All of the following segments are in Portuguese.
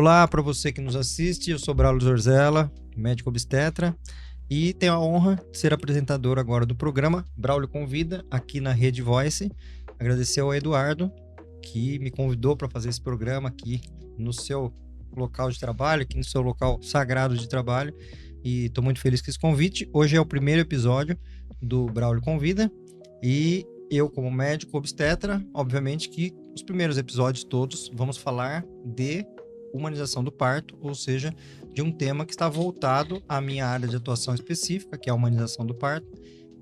Olá para você que nos assiste, eu sou Braulio Zorzella, médico obstetra, e tenho a honra de ser apresentador agora do programa Braulio Convida, aqui na Rede Voice. Agradecer ao Eduardo, que me convidou para fazer esse programa aqui no seu local de trabalho, aqui no seu local sagrado de trabalho, e estou muito feliz com esse convite. Hoje é o primeiro episódio do Braulio Convida, e eu, como médico obstetra, obviamente que os primeiros episódios todos vamos falar de humanização do parto, ou seja, de um tema que está voltado à minha área de atuação específica, que é a humanização do parto,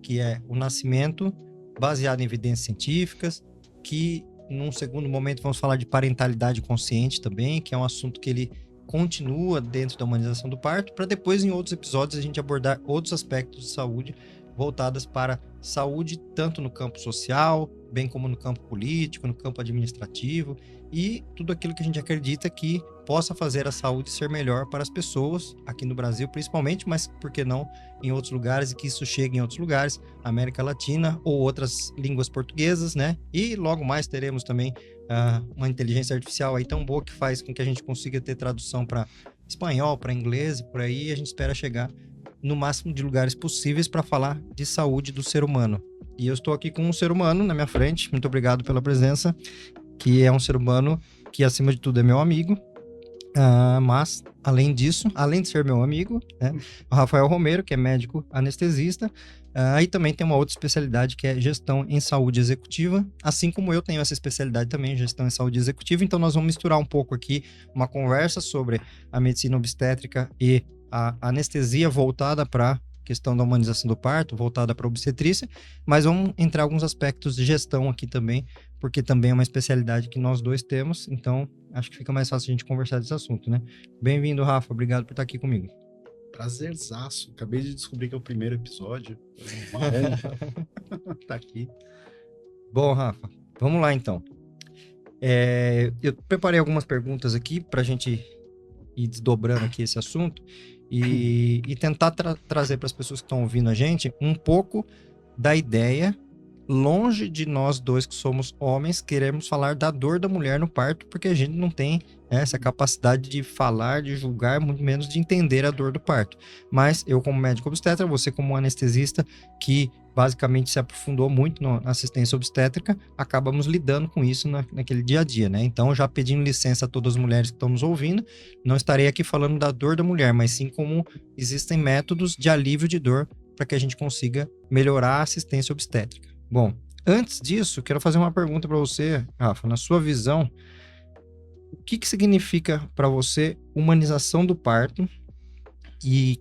que é o nascimento baseado em evidências científicas, que num segundo momento vamos falar de parentalidade consciente também, que é um assunto que ele continua dentro da humanização do parto, para depois em outros episódios a gente abordar outros aspectos de saúde voltadas para saúde tanto no campo social, bem como no campo político, no campo administrativo e tudo aquilo que a gente acredita que possa fazer a saúde ser melhor para as pessoas, aqui no Brasil principalmente, mas por que não em outros lugares, e que isso chegue em outros lugares, América Latina ou outras línguas portuguesas, né? E logo mais teremos também uma inteligência artificial aí tão boa que faz com que a gente consiga ter tradução para espanhol, para inglês, por aí a gente espera chegar no máximo de lugares possíveis para falar de saúde do ser humano. E eu estou aqui com um ser humano na minha frente, muito obrigado pela presença, que é um ser humano que acima de tudo é meu amigo, mas além disso, além de ser meu amigo, né, o Rafael Romero, que é médico anestesista, e também tem uma outra especialidade que é gestão em saúde executiva, assim como eu tenho essa especialidade também, gestão em saúde executiva. Então nós vamos misturar um pouco aqui uma conversa sobre a medicina obstétrica e a anestesia voltada para questão da humanização do parto, voltada para obstetrícia, mas vamos entrar alguns aspectos de gestão aqui também, porque também é uma especialidade que nós dois temos, então acho que fica mais fácil a gente conversar desse assunto, né? Bem-vindo, Rafa, obrigado por estar aqui comigo. Prazerzaço, acabei de descobrir que é o primeiro episódio, uma honra estar aqui. Bom, Rafa, vamos lá então. Eu preparei algumas perguntas aqui para a gente ir desdobrando aqui esse assunto e tentar trazer para as pessoas que estão ouvindo a gente um pouco da ideia, longe de nós dois que somos homens, queremos falar da dor da mulher no parto, porque a gente não tem essa capacidade de falar, de julgar, muito menos de entender a dor do parto. Mas eu, como médico obstetra, você como anestesista, que basicamente se aprofundou muito na assistência obstétrica, acabamos lidando com isso naquele dia a dia, né? Então, já pedindo licença a todas as mulheres que estão nos ouvindo, não estarei aqui falando da dor da mulher, mas sim como existem métodos de alívio de dor para que a gente consiga melhorar a assistência obstétrica. Bom, antes disso, quero fazer uma pergunta para você, Rafa. Na sua visão, o que significa para você humanização do parto e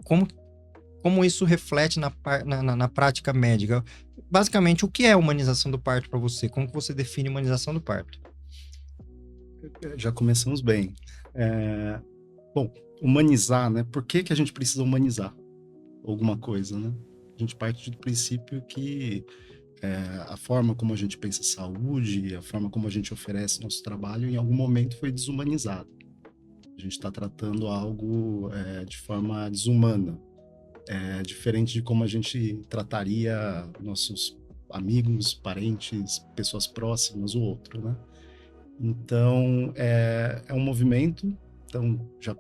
como isso reflete na prática médica? Basicamente, o que é humanização do parto para você? Como que você define humanização do parto? Já começamos bem. Bom, humanizar, né? Por que a gente precisa humanizar alguma coisa, né? A gente parte do princípio que a forma como a gente pensa saúde, a forma como a gente oferece nosso trabalho, em algum momento foi desumanizada. A gente está tratando algo de forma desumana, diferente de como a gente trataria nossos amigos, parentes, pessoas próximas, o outro, né? Então, é um movimento, então já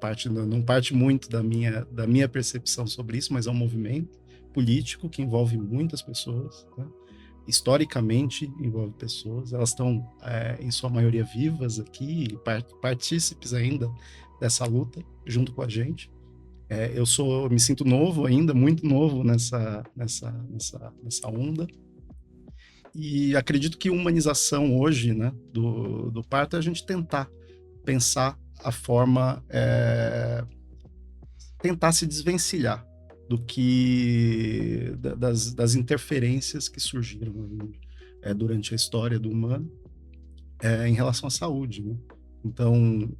não parte muito da minha percepção sobre isso, mas é um movimento político que envolve muitas pessoas, né? Historicamente envolve pessoas, elas estão em sua maioria vivas aqui, partícipes ainda dessa luta junto com a gente. Eu me sinto novo ainda, muito novo nessa onda. E acredito que humanização hoje, né, do parto é a gente tentar pensar a forma, tentar se desvencilhar do que das interferências que surgiram durante a história do humano em relação à saúde, né? Então,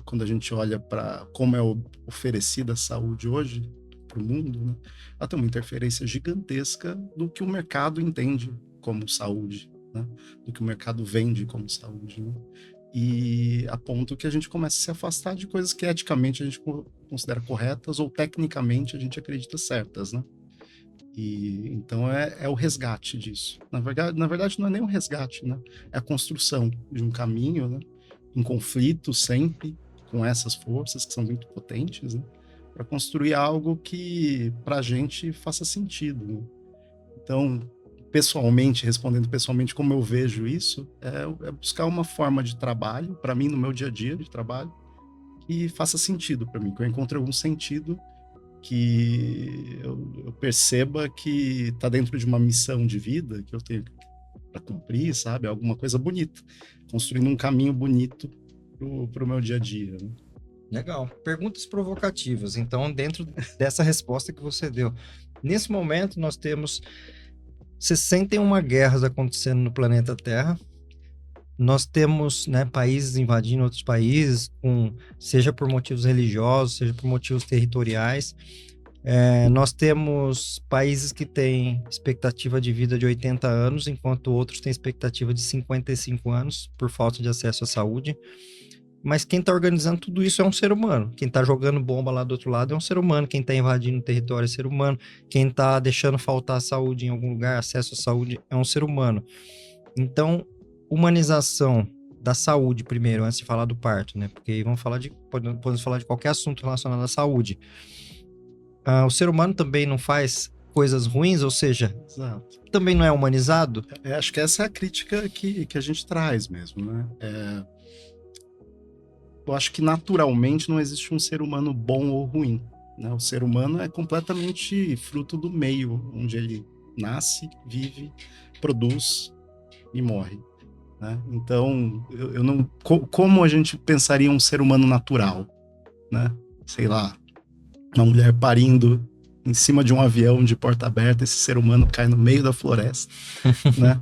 quando a gente olha para como é oferecida a saúde hoje para o mundo, né, ela tem uma interferência gigantesca do que o mercado entende como saúde, né, do que o mercado vende como saúde, né? E a ponto que a gente começa a se afastar de coisas que eticamente a gente considera corretas ou tecnicamente a gente acredita certas, né? E então é o resgate disso. Na verdade, não é nem o resgate, né? É a construção de um caminho, né? Um conflito sempre, com essas forças que são muito potentes, né? Para construir algo que para a gente faça sentido, né? Então, pessoalmente, respondendo pessoalmente como eu vejo isso, é buscar uma forma de trabalho, para mim, no meu dia a dia de trabalho, que faça sentido para mim, que eu encontre algum sentido, que eu perceba que está dentro de uma missão de vida que eu tenho para cumprir, sabe? Alguma coisa bonita, construindo um caminho bonito pro meu dia a dia, né? Legal. Perguntas provocativas. Então, dentro dessa resposta que você deu. Nesse momento, nós temos 61 guerras acontecendo no planeta Terra. Nós temos, né, países invadindo outros países, seja por motivos religiosos, seja por motivos territoriais. Nós temos países que têm expectativa de vida de 80 anos, enquanto outros têm expectativa de 55 anos, por falta de acesso à saúde. Mas quem está organizando tudo isso é um ser humano. Quem está jogando bomba lá do outro lado é um ser humano. Quem está invadindo o território é ser humano. Quem está deixando faltar saúde em algum lugar, acesso à saúde, é um ser humano. Então, humanização da saúde primeiro, antes de falar do parto, né? Porque aí podemos falar de qualquer assunto relacionado à saúde. O ser humano também não faz coisas ruins, ou seja, Exato. também não é humanizado? Acho que essa é a crítica que a gente traz mesmo, né? Eu acho que naturalmente não existe um ser humano bom ou ruim, né? O ser humano é completamente fruto do meio onde ele nasce, vive, produz e morre, né? Então, eu não... Como a gente pensaria um ser humano natural, né? Sei lá, uma mulher parindo em cima de um avião de porta aberta, esse ser humano cai no meio da floresta, né?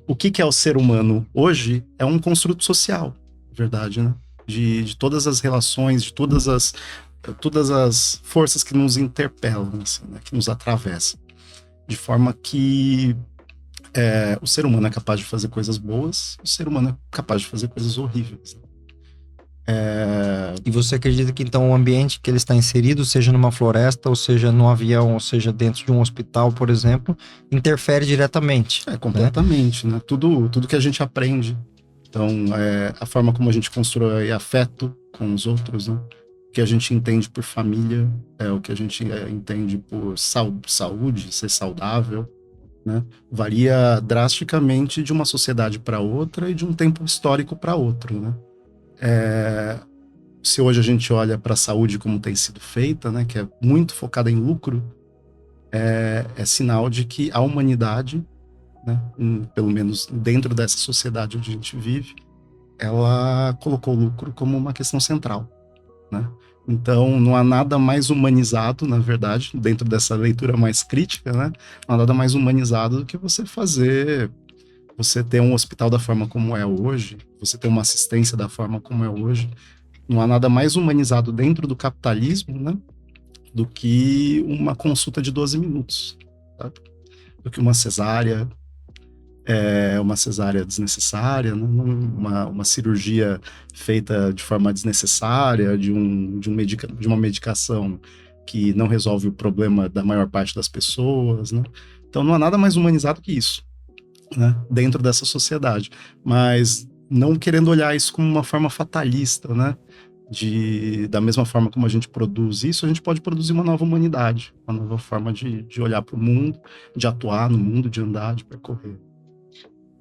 O que é o ser humano hoje é um construto social, verdade, né? De todas as relações, de todas as forças que nos interpelam, assim, né? Que nos atravessam. De forma que o ser humano é capaz de fazer coisas boas, o ser humano é capaz de fazer coisas horríveis, né? E você acredita que então o ambiente que ele está inserido, seja numa floresta, ou seja num avião, ou seja dentro de um hospital, por exemplo, interfere diretamente? Completamente, né? Tudo que a gente aprende. Então, a forma como a gente constrói afeto com os outros, né? O que a gente entende por família, o que a gente entende por saúde, ser saudável, né? Varia drasticamente de uma sociedade para outra e de um tempo histórico para outro, né? Se hoje a gente olha para a saúde como tem sido feita, né, que é muito focada em lucro, é sinal de que a humanidade, né, pelo menos dentro dessa sociedade onde a gente vive, ela colocou o lucro como uma questão central, né? Então, não há nada mais humanizado, na verdade, dentro dessa leitura mais crítica, né? Não há nada mais humanizado do que você ter um hospital da forma como é hoje, você ter uma assistência da forma como é hoje. Não há nada mais humanizado dentro do capitalismo, né, do que uma consulta de 12 minutos, tá? Do que uma cesárea desnecessária, né? Uma cirurgia feita de forma desnecessária, de uma medicação que não resolve o problema da maior parte das pessoas, né? Então não há nada mais humanizado que isso, né, dentro dessa sociedade, mas não querendo olhar isso como uma forma fatalista, né? Da mesma forma como a gente produz isso, a gente pode produzir uma nova humanidade, uma nova forma de olhar para o mundo, de atuar no mundo, de andar, de percorrer.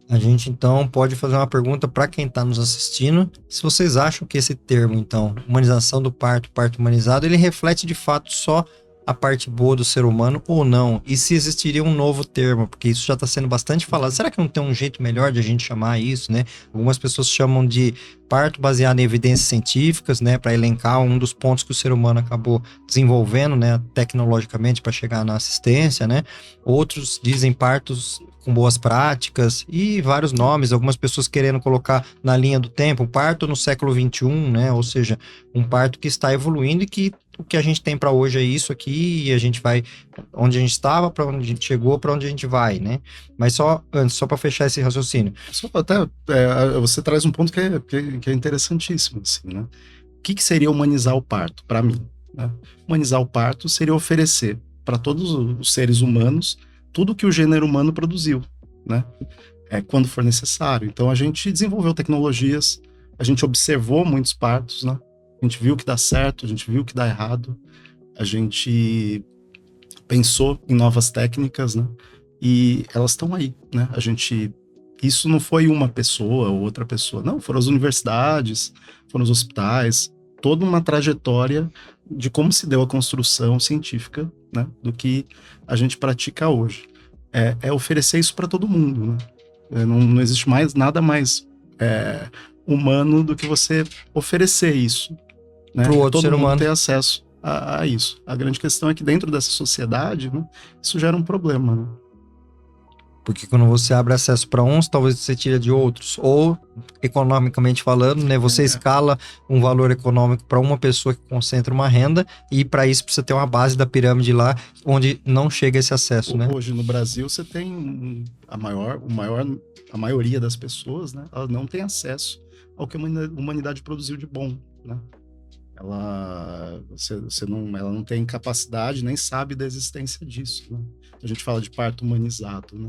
A gente, então, pode fazer uma pergunta para quem está nos assistindo. Se vocês acham que esse termo, então, humanização do parto, parto humanizado, ele reflete de fato só a parte boa do ser humano ou não? E se existiria um novo termo? Porque isso já está sendo bastante falado. Será que não tem um jeito melhor de a gente chamar isso, né? Algumas pessoas chamam de parto baseado em evidências científicas, né? Para elencar um dos pontos que o ser humano acabou desenvolvendo, né? Tecnologicamente para chegar na assistência, né? Outros dizem partos com boas práticas e vários nomes, algumas pessoas querendo colocar na linha do tempo, um parto no século XXI, né? Ou seja, um parto que está evoluindo e que o que a gente tem para hoje é isso aqui e a gente vai onde a gente estava, para onde a gente chegou, para onde a gente vai, né? Mas só para fechar esse raciocínio. Você traz um ponto que é interessantíssimo, assim, né? O que seria humanizar o parto, para mim, né? Humanizar o parto seria oferecer para todos os seres humanos tudo que o gênero humano produziu, né? Quando for necessário. Então a gente desenvolveu tecnologias, a gente observou muitos partos, né? A gente viu que dá certo, a gente viu que dá errado, a gente pensou em novas técnicas, né? E elas estão aí, né? Isso não foi uma pessoa ou outra pessoa, não, foram as universidades, foram os hospitais, toda uma trajetória de como se deu a construção científica, né? Do que a gente pratica hoje. É oferecer isso para todo mundo, né? Não existe mais nada mais humano do que você oferecer isso, né? Pro outro Todo ser mundo humano. ter acesso a isso. A grande questão é que dentro dessa sociedade, né, isso gera um problema, né? Porque quando você abre acesso para uns, talvez você tira de outros. Ou, economicamente falando, né, você escala um valor econômico para uma pessoa que concentra uma renda, e para isso precisa ter uma base da pirâmide lá, onde não chega esse acesso, né? Hoje no Brasil você tem a maioria das pessoas, né, ela não tem acesso ao que a humanidade produziu de bom, né? Ela não tem capacidade, nem sabe da existência disso, né? A gente fala de parto humanizado, né?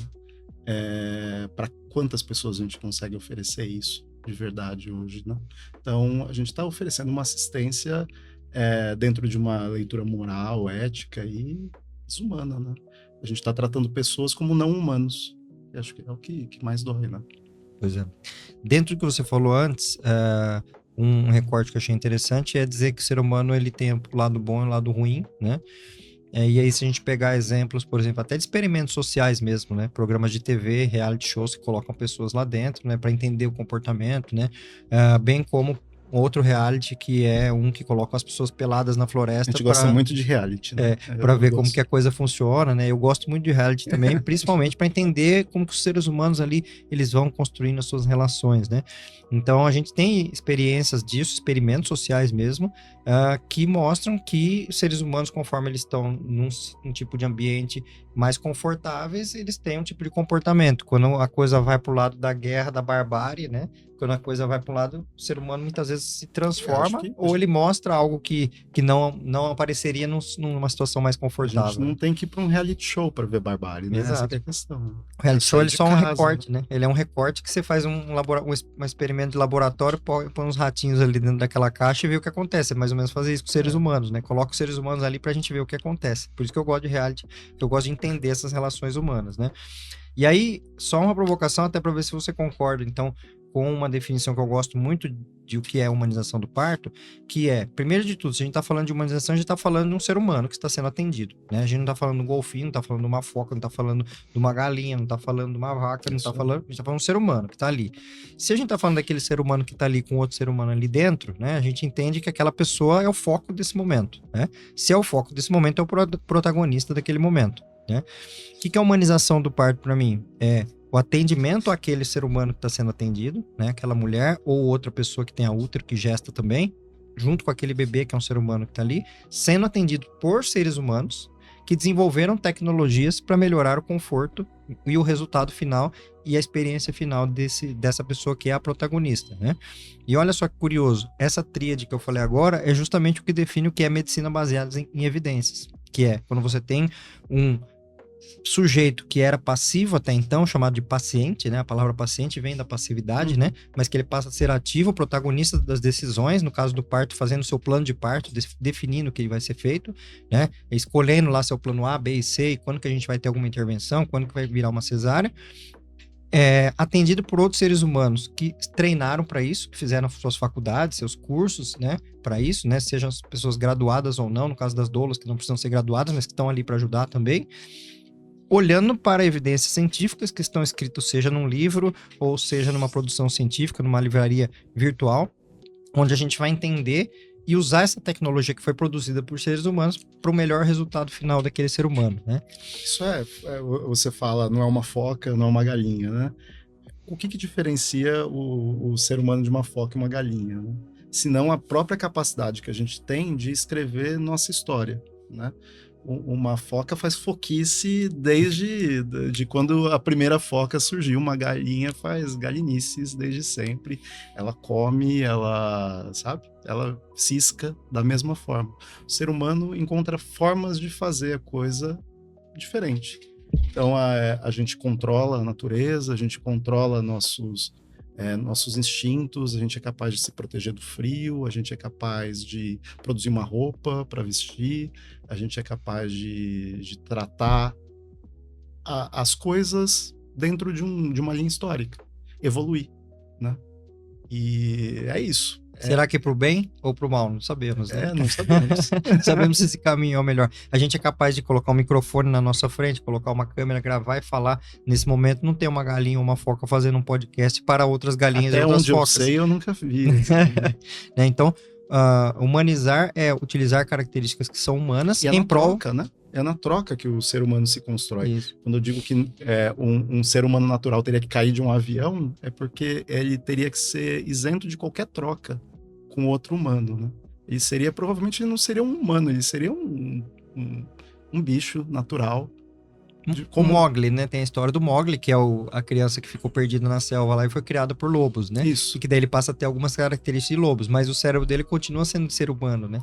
Para quantas pessoas a gente consegue oferecer isso de verdade hoje, né? Então, a gente está oferecendo uma assistência dentro de uma leitura moral, ética e desumana, né? A gente está tratando pessoas como não humanos. Eu acho que é o que mais dói, né? Pois é. Dentro do que você falou antes, um recorte que eu achei interessante é dizer que o ser humano ele tem o lado bom e o lado ruim, né? E aí, se a gente pegar exemplos, por exemplo, até de experimentos sociais mesmo, né? Programas de TV, reality shows que colocam pessoas lá dentro, né? Para entender o comportamento, né? Bem como outro reality que é um que coloca as pessoas peladas na A floresta gente gosta muito de reality, né? para Eu ver como gosto. que a coisa funciona, né? Eu gosto muito de reality também, principalmente para entender como que os seres humanos ali, eles vão construindo as suas relações, né? Então, a gente tem experiências disso, experimentos sociais mesmo, que mostram que os seres humanos, conforme eles estão num tipo de ambiente mais confortáveis, eles têm um tipo de comportamento. Quando a coisa vai para o lado da guerra, da barbárie, né? Quando a coisa vai para um lado, o ser humano muitas vezes se transforma, ou ele mostra algo que não apareceria numa situação mais A confortável. gente não tem que ir para um reality show para ver barbárie, né? Essa Exato. que é a questão. O reality show ele é só um casa, recorte, né? Ele é um recorte que você faz um experimento de laboratório, põe uns ratinhos ali dentro daquela caixa e vê o que acontece. É mais ou menos fazer isso com seres humanos, né? Coloca os seres humanos ali pra gente ver o que acontece. Por isso que eu gosto de reality, eu gosto de entender essas relações humanas, né? E aí, só uma provocação até para ver se você concorda, então, com uma definição que eu gosto muito de o que é humanização do parto, que é, primeiro de tudo, se a gente está falando de humanização, a gente está falando de um ser humano que está sendo atendido, né? A gente não está falando de um golfinho, não está falando de uma foca, não está falando de uma galinha, não está falando de uma vaca, não está falando, a gente está falando de um ser humano que está ali. Se a gente está falando daquele ser humano que está ali com outro ser humano ali dentro, né? A gente entende que aquela pessoa é o foco desse momento, né? Se é o foco desse momento, é o protagonista daquele momento, né? O que é a humanização do parto para mim? É o atendimento àquele ser humano que está sendo atendido, né? Aquela mulher ou outra pessoa que tem a útero, que gesta também, junto com aquele bebê que é um ser humano que está ali, sendo atendido por seres humanos que desenvolveram tecnologias para melhorar o conforto e o resultado final e a experiência final dessa pessoa que é a protagonista, né? E olha só que curioso, essa tríade que eu falei agora é justamente o que define o que é medicina baseada em evidências, que é quando você tem um sujeito que era passivo até então, chamado de paciente, né? A palavra paciente vem da passividade, né? Mas que ele passa a ser ativo, protagonista das decisões, no caso do parto, fazendo seu plano de parto, definindo o que vai ser feito, né? Escolhendo lá seu plano A, B e C, e quando que a gente vai ter alguma intervenção, quando que vai virar uma cesárea. Atendido por outros seres humanos que treinaram para isso, que fizeram suas faculdades, seus cursos, né, para isso, né, sejam as pessoas graduadas ou não, no caso das doulas que não precisam ser graduadas, mas que estão ali para ajudar também, olhando para evidências científicas que estão escritas, seja num livro ou seja numa produção científica, numa livraria virtual, onde a gente vai entender e usar essa tecnologia que foi produzida por seres humanos para o melhor resultado final daquele ser humano, né? Isso você fala, não é uma foca, não é uma galinha, né? O que diferencia o ser humano de uma foca e uma galinha, né? Se não a própria capacidade que a gente tem de escrever nossa história, né? Uma foca faz foquice desde de quando a primeira foca surgiu. Uma galinha faz galinices desde sempre. Ela come, ela, sabe? Ela cisca da mesma forma. O ser humano encontra formas de fazer a coisa diferente. Então a gente controla a natureza, a gente controla nossos instintos, a gente é capaz de se proteger do frio, a gente é capaz de produzir uma roupa para vestir, a gente é capaz de tratar as coisas dentro de uma linha histórica, evoluir, né? E é isso. Será que é pro bem ou pro mal? Não sabemos, né? Não sabemos. Sabemos se esse caminho é o melhor. A gente é capaz de colocar um microfone na nossa frente, colocar uma câmera, gravar e falar. Nesse momento não tem uma galinha ou uma foca fazendo um podcast para outras galinhas Até e outras onde focas. eu sei, eu nunca vi. Né? Então, humanizar é utilizar características que são humanas E é em na prol... troca, né? É na troca que o ser humano se constrói. Isso. Quando eu digo que um ser humano natural teria que cair de um avião, é porque ele teria que ser isento de qualquer troca com outro humano, né? Ele seria, provavelmente, ele não seria um humano, ele seria um bicho natural. O Mowgli, né? Tem a história do Mowgli, que é a criança que ficou perdida na selva lá e foi criada por lobos, né? Isso. E que daí ele passa a ter algumas características de lobos, mas o cérebro dele continua sendo de ser humano, né?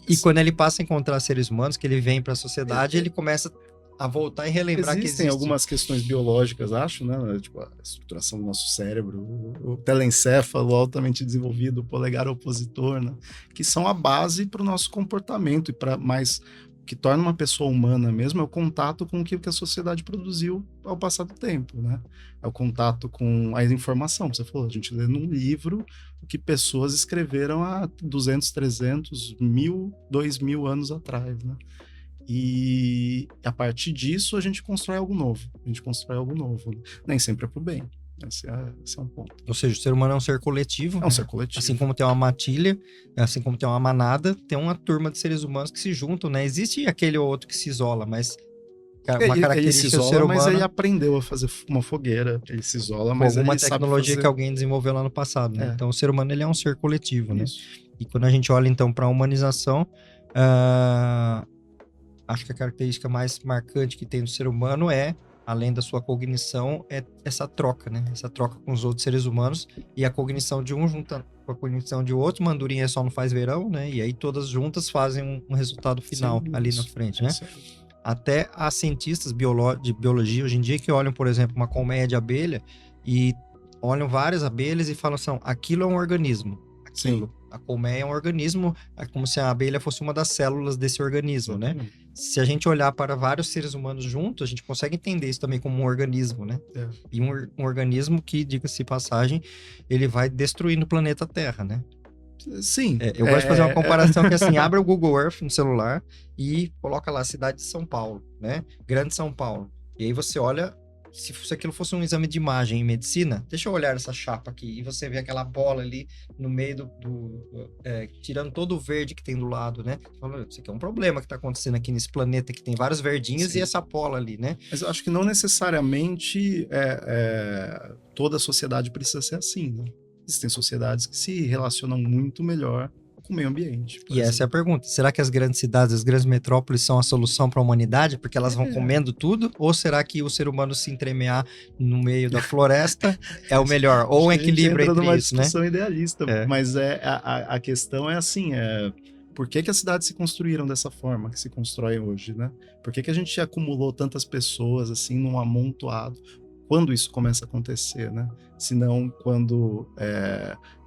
E quando ele passa a encontrar seres humanos, que ele vem para a sociedade, ele começa a voltar e relembrar que existem algumas questões biológicas, acho, né? Tipo, a estruturação do nosso cérebro, o telencéfalo altamente desenvolvido, o polegar opositor, né? Que são a base para o nosso comportamento e para mais o que torna uma pessoa humana mesmo é o contato com o que a sociedade produziu ao passar do tempo, né? É o contato com a informação. Você falou, a gente lê num livro o que pessoas escreveram há 200, 300, 1000, 2000 anos atrás, né? E a partir disso a gente constrói algo novo. Nem sempre é pro bem. Esse é um ponto. Ou seja, o ser humano é um ser coletivo. É um ser coletivo. Assim como tem uma matilha, assim como tem uma manada, tem uma turma de seres humanos que se juntam, né? Existe aquele ou outro que se isola, mas uma característica ele se isola, do ser humano... mas ele aprendeu a fazer uma fogueira. Ele se isola, mas alguma ele tecnologia sabe fazer... que alguém desenvolveu lá no passado, né? Então o ser humano ele é um ser coletivo, né? Isso. E quando a gente olha então para a humanização, acho que a característica mais marcante que tem no ser humano é, além da sua cognição, é essa troca, né? Essa troca com os outros seres humanos e a cognição de um junta com a cognição de outro. Mandurinha só não faz verão, né? E aí todas juntas fazem um resultado final. Sim, ali na frente, né? Até há cientistas de biologia hoje em dia que olham, por exemplo, uma colmeia de abelha e olham várias abelhas e falam assim, aquilo é um organismo. Aquilo. Sim. A colmeia é um organismo, é como se a abelha fosse uma das células desse organismo, né? Se a gente olhar para vários seres humanos juntos, a gente consegue entender isso também como um organismo, né? E um organismo que, diga-se de passagem, ele vai destruindo o planeta Terra, né? Sim. Eu gosto de fazer uma comparação que assim, abre o Google Earth no celular e coloca lá a cidade de São Paulo, né? Grande São Paulo. E aí você olha, se aquilo fosse um exame de imagem em medicina, deixa eu olhar essa chapa aqui, e você vê aquela bola ali no meio tirando todo o verde que tem do lado, né? Falando, isso aqui é um problema que tá acontecendo aqui nesse planeta, que tem vários verdinhos. Sim. E essa bola ali, né? Mas eu acho que não necessariamente toda a sociedade precisa ser assim, né? Existem sociedades que se relacionam muito melhor com o meio ambiente. E essa é a pergunta. Será que as grandes cidades, as grandes metrópoles são a solução para a humanidade? Porque elas vão comendo tudo? Ou será que o ser humano se entremear no meio da floresta é o melhor? Ou um equilíbrio entre isso, né? É uma discussão idealista. Mas a questão é assim, por que as cidades se construíram dessa forma que se constroem hoje, né? Por que a gente acumulou tantas pessoas assim num amontoado? Quando isso começa a acontecer, né? Se não quando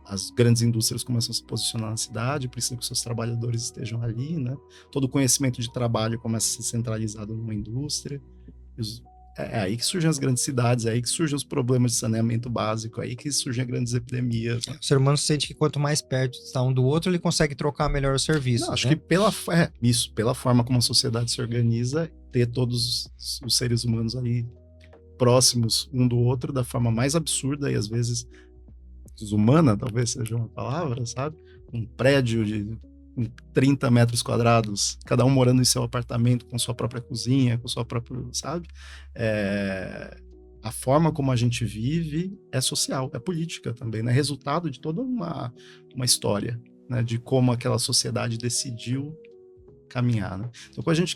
as grandes indústrias começam a se posicionar na cidade, precisam que seus trabalhadores estejam ali, né? Todo o conhecimento de trabalho começa a ser centralizado numa indústria. É aí que surgem as grandes cidades, é aí que surgem os problemas de saneamento básico, é aí que surgem as grandes epidemias. Né? O ser humano sente que quanto mais perto está um do outro, ele consegue trocar melhor o serviço. Acho que pela forma como a sociedade se organiza, ter todos os seres humanos ali próximos um do outro da forma mais absurda e às vezes desumana, talvez seja uma palavra, sabe? Um prédio de 30 metros quadrados, cada um morando em seu apartamento, com sua própria cozinha, com sua própria, sabe? A forma como a gente vive é social, é política também, né? Resultado de toda uma história, né? De como aquela sociedade decidiu caminhar, né? Então, quando a gente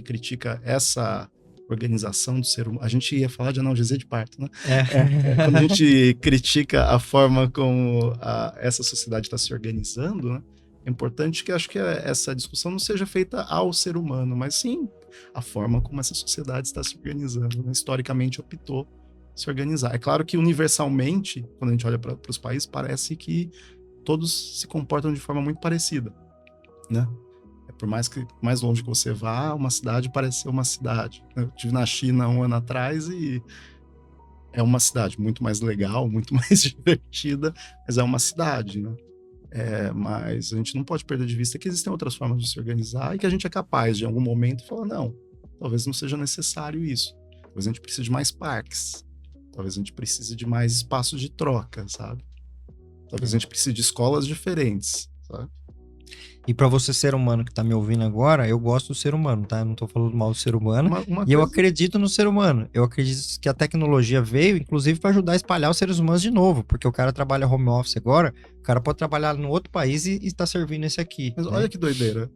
critica essa organização do ser humano. A gente ia falar de analgesia de parto, né? Quando a gente critica a forma como essa sociedade está se organizando, né? É importante que acho que essa discussão não seja feita ao ser humano, mas sim a forma como essa sociedade está se organizando, né? Historicamente optou se organizar. É claro que universalmente, quando a gente olha para os países, parece que todos se comportam de forma muito parecida, né? Por mais longe que você vá, uma cidade parece ser uma cidade. Eu estive na China 1 ano atrás e é uma cidade muito mais legal, muito mais divertida, mas é uma cidade, né? Mas a gente não pode perder de vista que existem outras formas de se organizar e que a gente é capaz de, em algum momento, falar, não, talvez não seja necessário isso. Talvez a gente precise de mais parques. Talvez a gente precise de mais espaços de troca, sabe? Talvez a gente precise de escolas diferentes, sabe? E para você, ser humano que tá me ouvindo agora, eu gosto do ser humano, tá? Eu não tô falando mal do ser humano. Eu acredito no ser humano. Eu acredito que a tecnologia veio, inclusive, para ajudar a espalhar os seres humanos de novo. Porque o cara trabalha home office agora, o cara pode trabalhar no outro país e tá servindo esse aqui. Mas olha que doideira.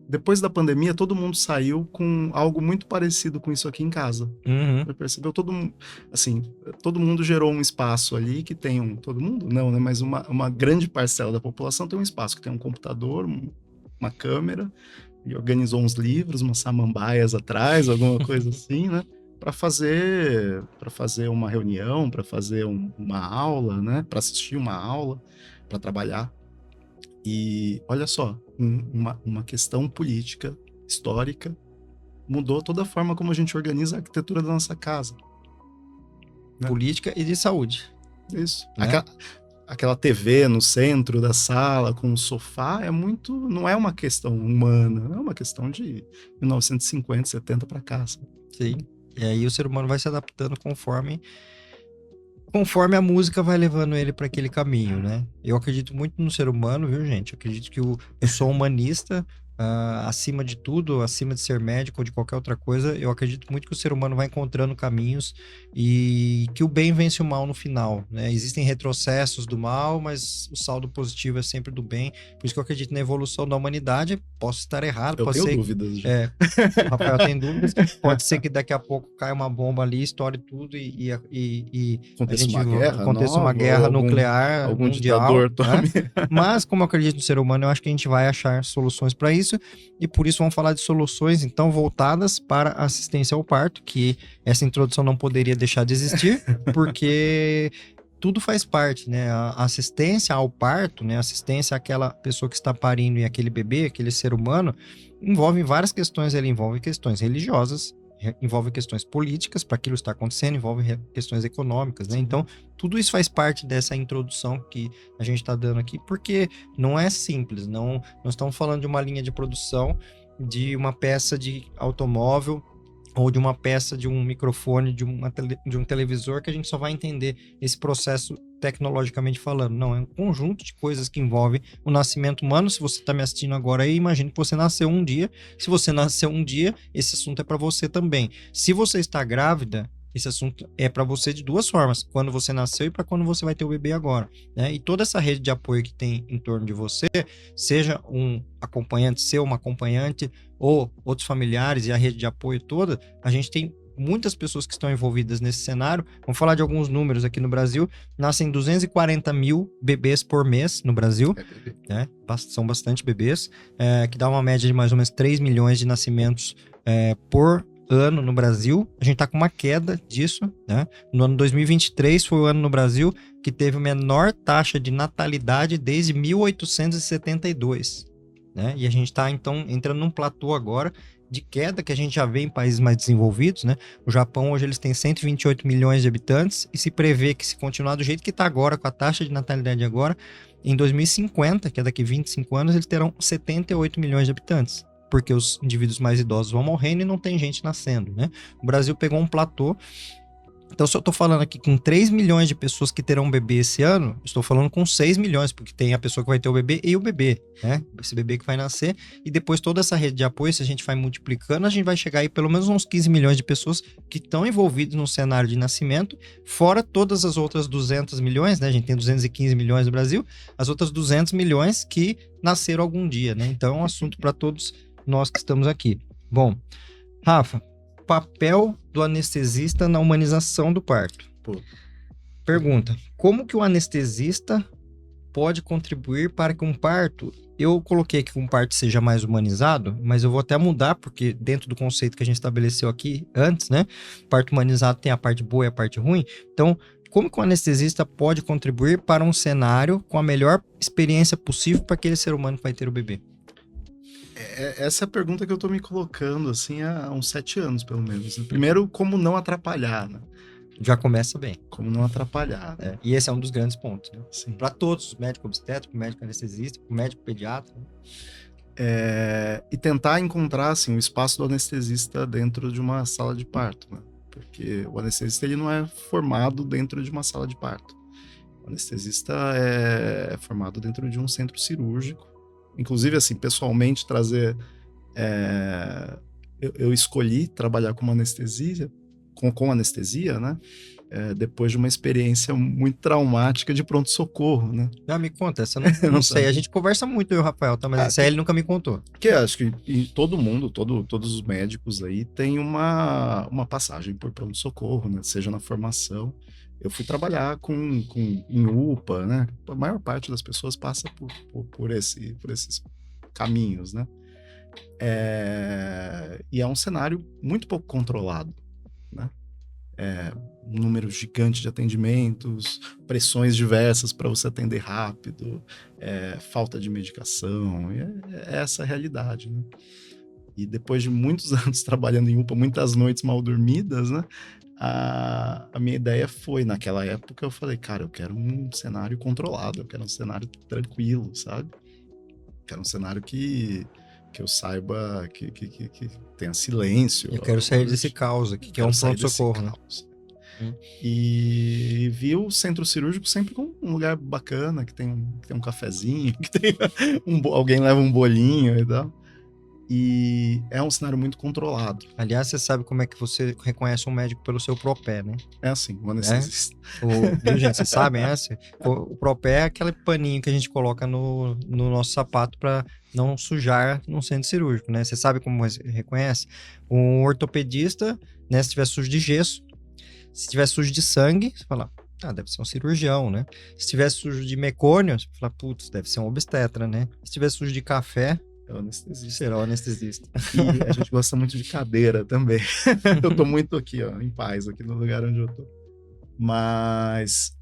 Depois da pandemia, todo mundo saiu com algo muito parecido com isso aqui em casa. Uhum. Você percebeu? Todo mundo gerou um espaço ali que tem todo mundo? Não, né? Mas uma grande parcela da população tem um espaço que tem um computador, uma câmera, e organizou uns livros, umas samambaias atrás, alguma coisa assim, né? Para fazer uma reunião, para fazer uma aula, né? Para assistir uma aula, para trabalhar. E olha só, uma questão política, histórica, mudou toda a forma como a gente organiza a arquitetura da nossa casa. Né? Política e de saúde. Isso. Né? Aquela TV no centro da sala, com um sofá, não é uma questão humana, é uma questão de 1950, 70 para cá. Sabe? Sim. E aí o ser humano vai se adaptando conforme a música vai levando ele para aquele caminho, né? Eu acredito muito no ser humano, viu, gente? Eu acredito que eu sou humanista, acima de tudo, acima de ser médico ou de qualquer outra coisa. Eu acredito muito que o ser humano vai encontrando caminhos e que o bem vence o mal no final, né? Existem retrocessos do mal, mas o saldo positivo é sempre do bem. Por isso que eu acredito na evolução da humanidade. Posso estar errado, eu tenho dúvidas. O Rafael tem dúvidas. Pode ser que daqui a pouco caia uma bomba ali, estoure tudo e aconteça uma guerra nuclear algum mundial, ditador tome. Né? Mas como eu acredito no ser humano, eu acho que a gente vai achar soluções para isso, e por isso vamos falar de soluções então voltadas para a assistência ao parto, que essa introdução não poderia deixar de existir, porque tudo faz parte, né? A assistência ao parto, né? A assistência àquela pessoa que está parindo e aquele bebê, aquele ser humano, envolve várias questões. Ele envolve questões religiosas, envolve questões políticas, para aquilo estar acontecendo, envolve questões econômicas, né? Então, tudo isso faz parte dessa introdução que a gente está dando aqui, porque não é simples, não estamos falando de uma linha de produção, de uma peça de automóvel, ou de uma peça de um microfone, de um televisor, que a gente só vai entender esse processo tecnologicamente falando. Não, é um conjunto de coisas que envolve o nascimento humano. Se você está me assistindo agora aí, imagine que você nasceu um dia. Se você nasceu um dia, esse assunto é para você também. Se você está grávida, esse assunto é para você de duas formas: quando você nasceu e para quando você vai ter o bebê agora, né? E toda essa rede de apoio que tem em torno de você, seja um acompanhante seu, uma acompanhante, ou outros familiares, e a rede de apoio toda, a gente tem muitas pessoas que estão envolvidas nesse cenário. Vamos falar de alguns números aqui no Brasil. Nascem 240 mil bebês por mês no Brasil, né? São bastante bebês, que dá uma média de mais ou menos 3 milhões de nascimentos por ano no Brasil. A gente tá com uma queda disso, né? No ano 2023 foi o ano no Brasil que teve a menor taxa de natalidade desde 1872, né? E a gente tá, então, entrando num platô agora de queda que a gente já vê em países mais desenvolvidos, né? O Japão, hoje, eles têm 128 milhões de habitantes e se prevê que, se continuar do jeito que tá agora, com a taxa de natalidade agora, em 2050, que é daqui 25 anos, eles terão 78 milhões de habitantes, porque os indivíduos mais idosos vão morrendo e não tem gente nascendo, né? O Brasil pegou um platô. Então, se eu estou falando aqui com 3 milhões de pessoas que terão um bebê esse ano, estou falando com 6 milhões, porque tem a pessoa que vai ter o bebê e o bebê, né? Esse bebê que vai nascer, e depois toda essa rede de apoio, se a gente vai multiplicando, a gente vai chegar aí pelo menos uns 15 milhões de pessoas que estão envolvidas no cenário de nascimento, fora todas as outras 200 milhões, né? A gente tem 215 milhões no Brasil, as outras 200 milhões que nasceram algum dia, né? Então, é um assunto para todos nós que estamos aqui. Bom, Rafa, papel do anestesista na humanização do parto. Pergunta: como que o anestesista pode contribuir para que um parto... Eu coloquei que um parto seja mais humanizado, mas eu vou até mudar, porque dentro do conceito que a gente estabeleceu aqui antes, né? Parto humanizado tem a parte boa e a parte ruim. Então, como que o anestesista pode contribuir para um cenário com a melhor experiência possível para aquele ser humano que vai ter o bebê? Essa é a pergunta que eu tô me colocando, assim, há uns 7 anos, pelo menos, né? Primeiro, como não atrapalhar, né? Já começa bem. Como não atrapalhar, né? E esse é um dos grandes pontos, né? Sim. Para todos, médico obstétrico, médico anestesista, médico pediatra. Né? E tentar encontrar, assim, o espaço do anestesista dentro de uma sala de parto, né? Porque o anestesista, ele não é formado dentro de uma sala de parto. O anestesista é formado dentro de um centro cirúrgico. Inclusive, assim, pessoalmente, trazer... Eu escolhi trabalhar com anestesia, com anestesia, né? Depois de uma experiência muito traumática de pronto-socorro, né? Já me conta, essa eu não sei. A gente conversa muito, eu e o Rafael, tá? Mas essa aí ele nunca me contou. Que acho que todo mundo, todos os médicos aí tem uma passagem por pronto-socorro, né? Seja na formação. Eu fui trabalhar em UPA, né? A maior parte das pessoas passa por esses caminhos, né? E é um cenário muito pouco controlado, né? Um número gigante de atendimentos, pressões diversas para você atender rápido, falta de medicação, é essa a realidade, né? E depois de muitos anos trabalhando em UPA, muitas noites mal dormidas, né? A minha ideia foi, naquela época, eu falei, cara, eu quero um cenário controlado, eu quero um cenário tranquilo, sabe? Quero um cenário que eu saiba que tenha silêncio. Eu quero sair desse caos aqui, que é um pronto-socorro, né? E vi o centro cirúrgico sempre como um lugar bacana, que tem um cafezinho, que tem alguém leva um bolinho e tal. E é um cenário muito controlado. Aliás, você sabe como é que você reconhece um médico pelo seu propé, né? É assim, o anestesista. Viu, gente? Vocês sabem essa? O propé é aquele paninho que a gente coloca no nosso sapato para não sujar num centro cirúrgico, né? Você sabe como reconhece? Um ortopedista, né? Se tiver sujo de gesso, se tiver sujo de sangue, você fala, deve ser um cirurgião, né? Se tiver sujo de mecônio, você fala, putz, deve ser um obstetra, né? Se tiver sujo de café, é o anestesista. Será o anestesista. E a gente gosta muito de cadeira também. Eu tô muito aqui, ó, em paz, aqui no lugar onde eu tô. Mas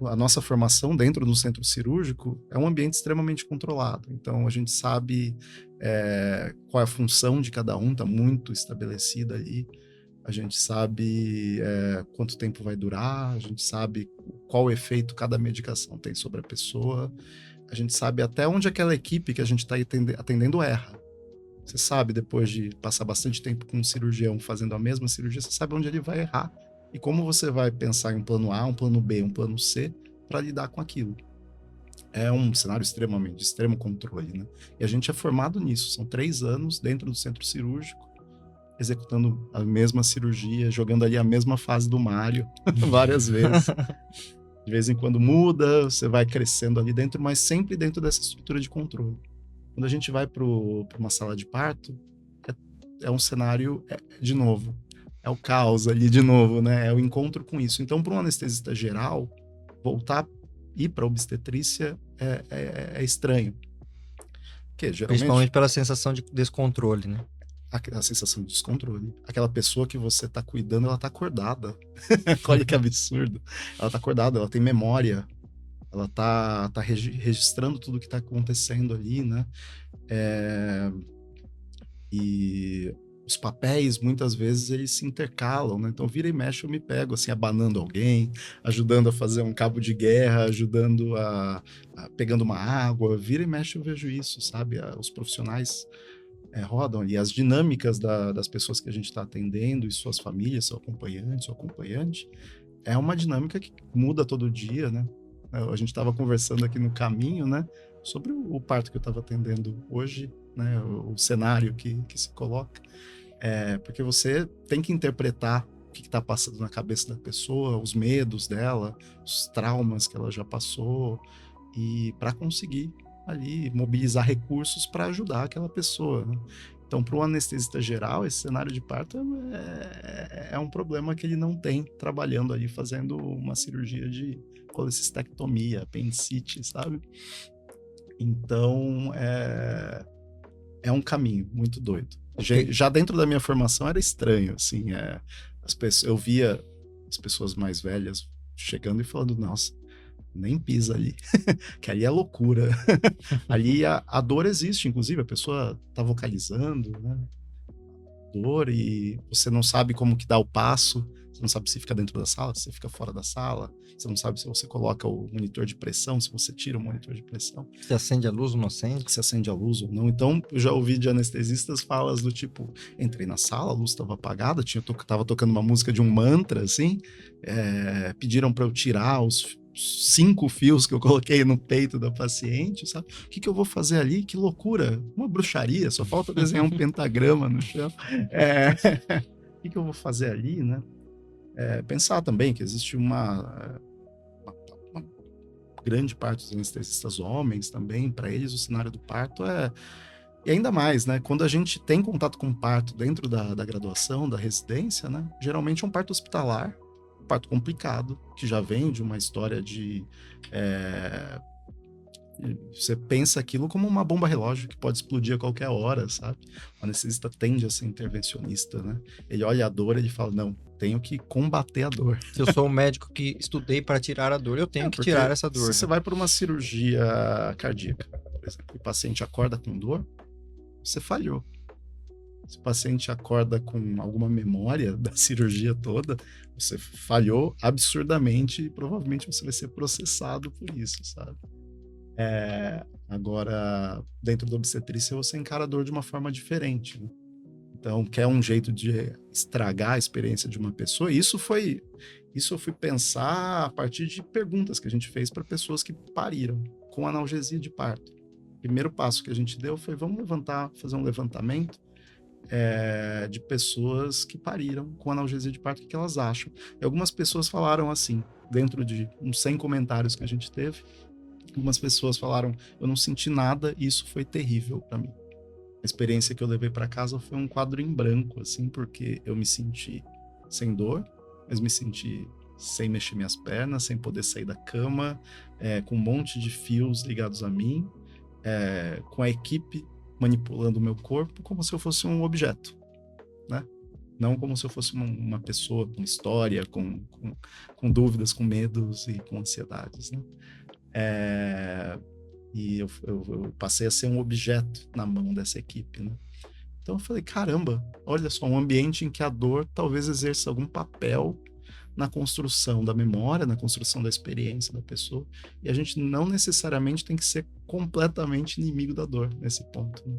a nossa formação dentro do centro cirúrgico é um ambiente extremamente controlado. Então, a gente sabe qual é a função de cada um, tá muito estabelecida ali. A gente sabe quanto tempo vai durar, a gente sabe qual efeito cada medicação tem sobre a pessoa. A gente sabe até onde aquela equipe que a gente está atendendo erra. Você sabe, depois de passar bastante tempo com um cirurgião fazendo a mesma cirurgia, você sabe onde ele vai errar. E como você vai pensar em um plano A, um plano B, um plano C, para lidar com aquilo. É um cenário de extremo controle, né? E a gente é formado nisso. São 3 anos dentro do centro cirúrgico, executando a mesma cirurgia, jogando ali a mesma fase do Mario várias vezes. De vez em quando muda, você vai crescendo ali dentro, mas sempre dentro dessa estrutura de controle. Quando a gente vai para uma sala de parto, é um cenário, de novo, é o caos ali de novo, né? É o encontro com isso. Então, para um anestesista geral, ir para a obstetrícia é estranho. Porque, geralmente, principalmente pela sensação de descontrole, né? A sensação de descontrole. Aquela pessoa que você tá cuidando, ela tá acordada. Olha que absurdo. Ela tá acordada, ela tem memória. Ela tá registrando tudo que tá acontecendo ali, né? E os papéis, muitas vezes, eles se intercalam, né? Então, vira e mexe, eu me pego, assim, abanando alguém, ajudando a fazer um cabo de guerra, ajudando pegando uma água. Vira e mexe, eu vejo isso, sabe? Os profissionais rodam ali. As dinâmicas das pessoas que a gente está atendendo e suas famílias, seu acompanhante, é uma dinâmica que muda todo dia, né? A gente estava conversando aqui no caminho, né? Sobre o parto que eu estava atendendo hoje, né? O cenário que se coloca. Porque você tem que interpretar o que está passando na cabeça da pessoa, os medos dela, os traumas que ela já passou, e para conseguir ali mobilizar recursos para ajudar aquela pessoa, né? Então, para um anestesista geral, esse cenário de parto é um problema que ele não tem trabalhando ali, fazendo uma cirurgia de colecistectomia, apendicite, sabe? Então, é um caminho muito doido. Já dentro da minha formação era estranho, assim, eu via as pessoas mais velhas chegando e falando, nossa, nem pisa ali, que ali é loucura. Ali a dor existe, inclusive, a pessoa tá vocalizando, né? Dor, e você não sabe como que dá o passo, você não sabe se fica dentro da sala, se você fica fora da sala, você não sabe se você coloca o monitor de pressão, se você tira o monitor de pressão. Se acende a luz ou não acende? Se acende a luz ou não. Então, eu já ouvi de anestesistas falas do tipo, entrei na sala, a luz estava apagada, tava tocando uma música de um mantra, assim, pediram para eu tirar os 5 fios que eu coloquei no peito da paciente, sabe? O que eu vou fazer ali? Que loucura! Uma bruxaria, só falta desenhar um pentagrama no chão. O que eu vou fazer ali, né? Pensar também que existe uma grande parte dos anestesistas homens também, para eles o cenário do parto e ainda mais, né? Quando a gente tem contato com o parto dentro da graduação, da residência, né? Geralmente é um parto hospitalar, um parto complicado, que já vem de uma história de... Você pensa aquilo como uma bomba relógio que pode explodir a qualquer hora, sabe? O anestesista tende a ser intervencionista, né? Ele olha a dor e ele fala, não, tenho que combater a dor. Se eu sou um médico que estudei para tirar a dor, eu tenho que tirar essa dor. Se você vai para uma cirurgia cardíaca, por exemplo, e o paciente acorda com dor, você falhou. Se o paciente acorda com alguma memória da cirurgia toda, você falhou absurdamente e provavelmente você vai ser processado por isso, sabe? Agora, dentro da obstetrícia, você encara a dor de uma forma diferente, né? Então, quer um jeito de estragar a experiência de uma pessoa? Isso eu fui pensar a partir de perguntas que a gente fez para pessoas que pariram com analgesia de parto. O primeiro passo que a gente deu foi, vamos fazer um levantamento de pessoas que pariram com analgesia de parto, o que elas acham. E algumas pessoas falaram assim, dentro de uns 100 comentários que a gente teve, algumas pessoas falaram, eu não senti nada e isso foi terrível para mim. A experiência que eu levei para casa foi um quadro em branco, assim, porque eu me senti sem dor, mas me senti sem mexer minhas pernas, sem poder sair da cama, com um monte de fios ligados a mim, com a equipe manipulando o meu corpo como se eu fosse um objeto, né? Não como se eu fosse uma pessoa com história, com dúvidas, com medos e com ansiedades, né? E eu passei a ser um objeto na mão dessa equipe, né? Então eu falei, caramba, olha só, um ambiente em que a dor talvez exerça algum papel na construção da memória, na construção da experiência da pessoa, e a gente não necessariamente tem que ser completamente inimigo da dor nesse ponto, né?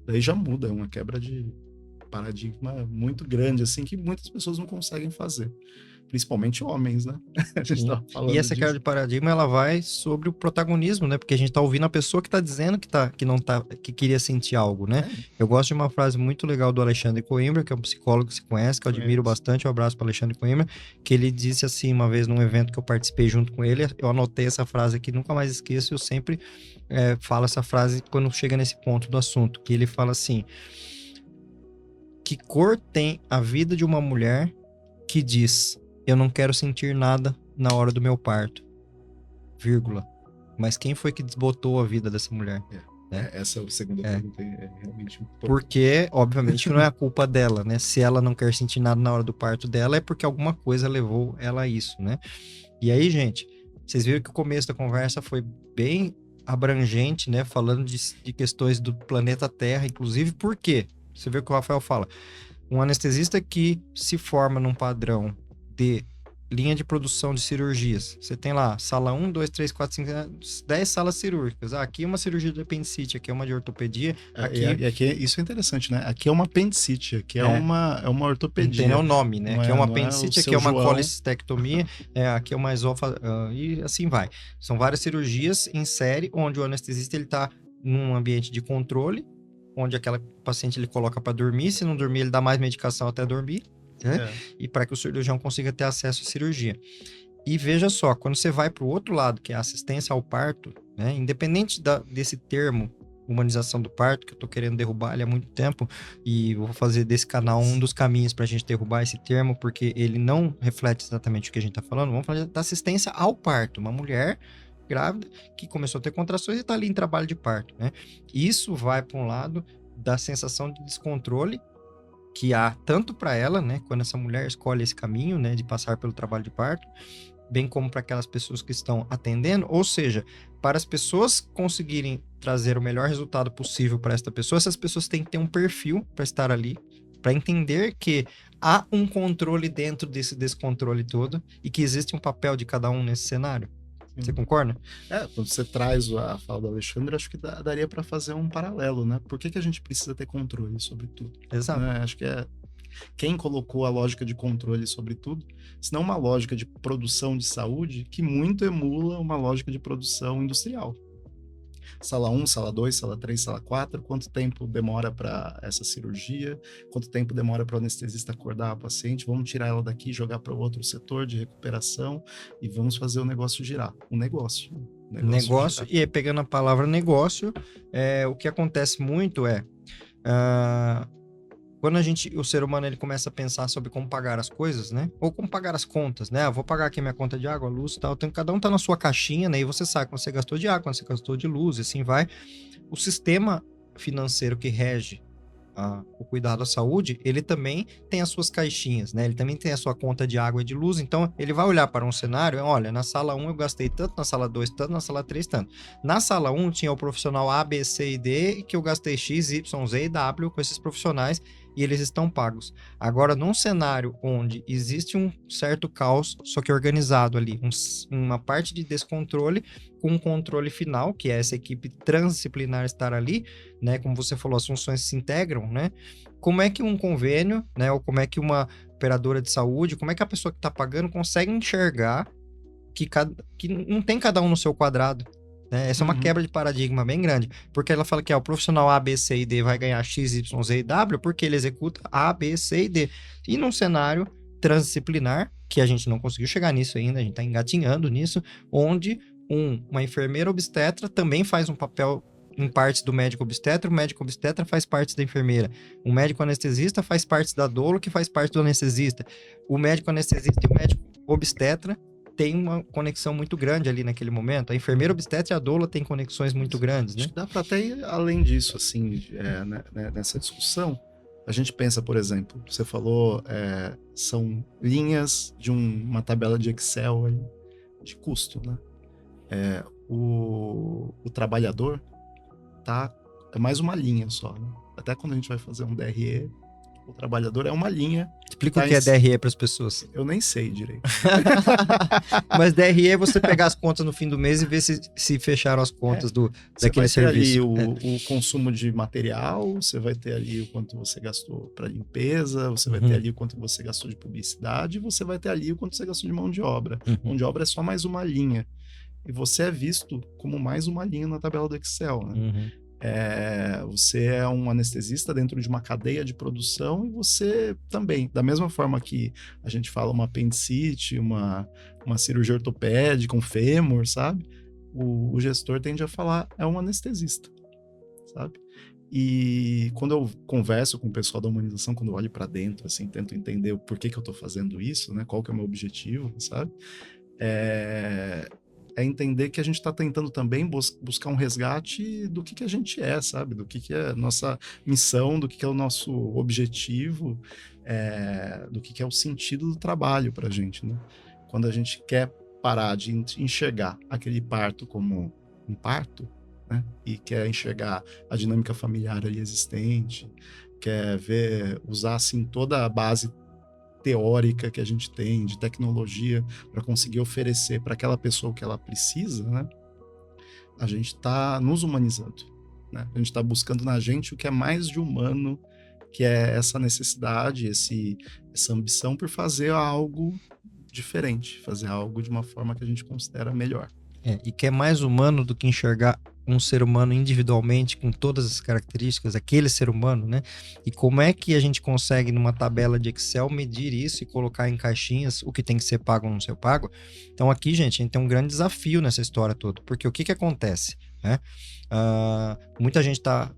Daí já muda, é uma quebra de paradigma muito grande, assim, que muitas pessoas não conseguem fazer. Principalmente homens, né? A gente tá falando e essa quebra de paradigma, ela vai sobre o protagonismo, né? Porque a gente tá ouvindo a pessoa que tá dizendo que queria sentir algo, né? Eu gosto de uma frase muito legal do Alexandre Coimbra, que é um psicólogo que se conhece, que eu admiro bastante. Um abraço para Alexandre Coimbra, que ele disse assim, uma vez num evento que eu participei junto com ele, eu anotei essa frase aqui, nunca mais esqueço, eu sempre falo essa frase quando chega nesse ponto do assunto, que ele fala assim, que cor tem a vida de uma mulher que diz... Eu não quero sentir nada na hora do meu parto, vírgula. Mas quem foi que desbotou a vida dessa mulher? Né? Essa é a segunda pergunta, é realmente importante. Porque, obviamente, não é a culpa dela, né? Se ela não quer sentir nada na hora do parto dela, é porque alguma coisa levou ela a isso, né? E aí, gente, vocês viram que o começo da conversa foi bem abrangente, né? Falando de questões do planeta Terra, inclusive, por quê? Você vê o que o Rafael fala. Um anestesista que se forma num padrão de linha de produção de cirurgias. Você tem lá sala 1, 2, 3, 4, 5, 10 salas cirúrgicas. Aqui é uma cirurgia de apendicite, aqui é uma de ortopedia. Aqui isso é interessante, né? Aqui é uma apendicite, aqui é uma ortopedia. Tem o nome, né? Aqui é uma apendicite, aqui é uma João. Colecistectomia, aqui é uma e assim vai. São várias cirurgias em série, onde o anestesista ele tá num ambiente de controle, onde aquela paciente ele coloca para dormir, se não dormir ele dá mais medicação até dormir. Né? E para que o cirurgião consiga ter acesso à cirurgia. E veja só, quando você vai para o outro lado, que é a assistência ao parto, né? Independente desse termo humanização do parto, que eu tô querendo derrubar ele há muito tempo, e vou fazer desse canal um dos caminhos pra gente derrubar esse termo, porque ele não reflete exatamente o que a gente tá falando. Vamos falar da assistência ao parto. Uma mulher grávida que começou a ter contrações e tá ali em trabalho de parto, né? Isso vai para um lado da sensação de descontrole que há tanto para ela, né, quando essa mulher escolhe esse caminho, né, de passar pelo trabalho de parto, bem como para aquelas pessoas que estão atendendo, ou seja, para as pessoas conseguirem trazer o melhor resultado possível para esta pessoa, essas pessoas têm que ter um perfil para estar ali, para entender que há um controle dentro desse descontrole todo e que existe um papel de cada um nesse cenário. Você concorda? Quando você traz a fala do Alexandre, acho que daria para fazer um paralelo, né? Por que a gente precisa ter controle sobre tudo? Exato. Né? Acho que quem colocou a lógica de controle sobre tudo, senão uma lógica de produção de saúde que muito emula uma lógica de produção industrial. Sala 1, sala 2, sala 3, sala 4, quanto tempo demora para essa cirurgia, quanto tempo demora para o anestesista acordar a paciente, vamos tirar ela daqui e jogar para outro setor de recuperação e vamos fazer o negócio girar. Um negócio. Negócio, e aí, pegando a palavra negócio, o que acontece muito quando o ser humano ele começa a pensar sobre como pagar as coisas, né? Ou como pagar as contas, né? Vou pagar aqui minha conta de água, luz e tal. Cada um tá na sua caixinha, né? E você sabe quando você gastou de água, quando você gastou de luz, e assim vai. O sistema financeiro que rege o cuidado à saúde, ele também tem as suas caixinhas, né? Ele também tem a sua conta de água e de luz, então ele vai olhar para um cenário, olha, na sala 1 eu gastei tanto, na sala 2 tanto, na sala 3 tanto. Na sala 1 tinha o profissional A, B, C e D, que eu gastei X, Y, Z e W com esses profissionais e eles estão pagos. Agora, num cenário onde existe um certo caos, só que organizado ali, uma parte de descontrole com um controle final, que é essa equipe transdisciplinar estar ali, né? Como você falou, as funções se integram, né? Como é que um convênio, né? Ou como é que uma operadora de saúde, como é que a pessoa que está pagando consegue enxergar que não tem cada um no seu quadrado, né? Essa é uma quebra de paradigma bem grande, porque ela fala que o profissional A, B, C e D vai ganhar X, Y, Z e W porque ele executa A, B, C e D. E num cenário transdisciplinar, que a gente não conseguiu chegar nisso ainda, a gente está engatinhando nisso, onde uma enfermeira obstetra também faz um papel em partes do médico obstetra, o médico obstetra faz parte da enfermeira, o médico anestesista faz parte da dolo, que faz parte do anestesista, o médico anestesista e o médico obstetra tem uma conexão muito grande ali naquele momento, a enfermeira obstetra e a doula têm conexões muito grandes, né? Acho que dá para até ir além disso, assim, nessa discussão. A gente pensa, por exemplo, você falou, são linhas de uma tabela de Excel aí, de custo, né? O trabalhador é mais uma linha só, né? Até quando a gente vai fazer um DRE, o trabalhador é uma linha. Explica o que é DRE para as pessoas. Eu nem sei direito. Mas DRE é você pegar as contas no fim do mês e ver se fecharam as contas daquele serviço. Você vai ter ali o consumo de material, você vai ter ali o quanto você gastou para limpeza, você vai ter ali o quanto você gastou de publicidade, e você vai ter ali o quanto você gastou de mão de obra. Mão de obra é só mais uma linha. E você é visto como mais uma linha na tabela do Excel, né? Você é um anestesista dentro de uma cadeia de produção e você também, da mesma forma que a gente fala uma apendicite, uma cirurgia ortopédica, um fêmur, sabe? O gestor tende a falar, é um anestesista, sabe? E quando eu converso com o pessoal da humanização, quando eu olho para dentro, assim, tento entender o porquê que eu tô fazendo isso, né? Qual que é o meu objetivo, sabe? É entender que a gente está tentando também buscar um resgate do que a gente é, sabe? Do que é a nossa missão, do que é o nosso objetivo, do que é o sentido do trabalho para a gente, né? Quando a gente quer parar de enxergar aquele parto como um parto, né? E quer enxergar a dinâmica familiar ali existente, quer usar assim toda a base teórica que a gente tem, de tecnologia, para conseguir oferecer para aquela pessoa o que ela precisa, né? A gente está nos humanizando, né? A gente está buscando na gente o que é mais de humano, que é essa necessidade, essa ambição por fazer algo diferente, fazer algo de uma forma que a gente considera melhor. E que é mais humano do que enxergar um ser humano individualmente, com todas as características, aquele ser humano, né? E como é que a gente consegue, numa tabela de Excel, medir isso e colocar em caixinhas o que tem que ser pago ou não ser pago? Então aqui, gente, a gente tem um grande desafio nessa história toda, porque o que acontece? né? Muita gente está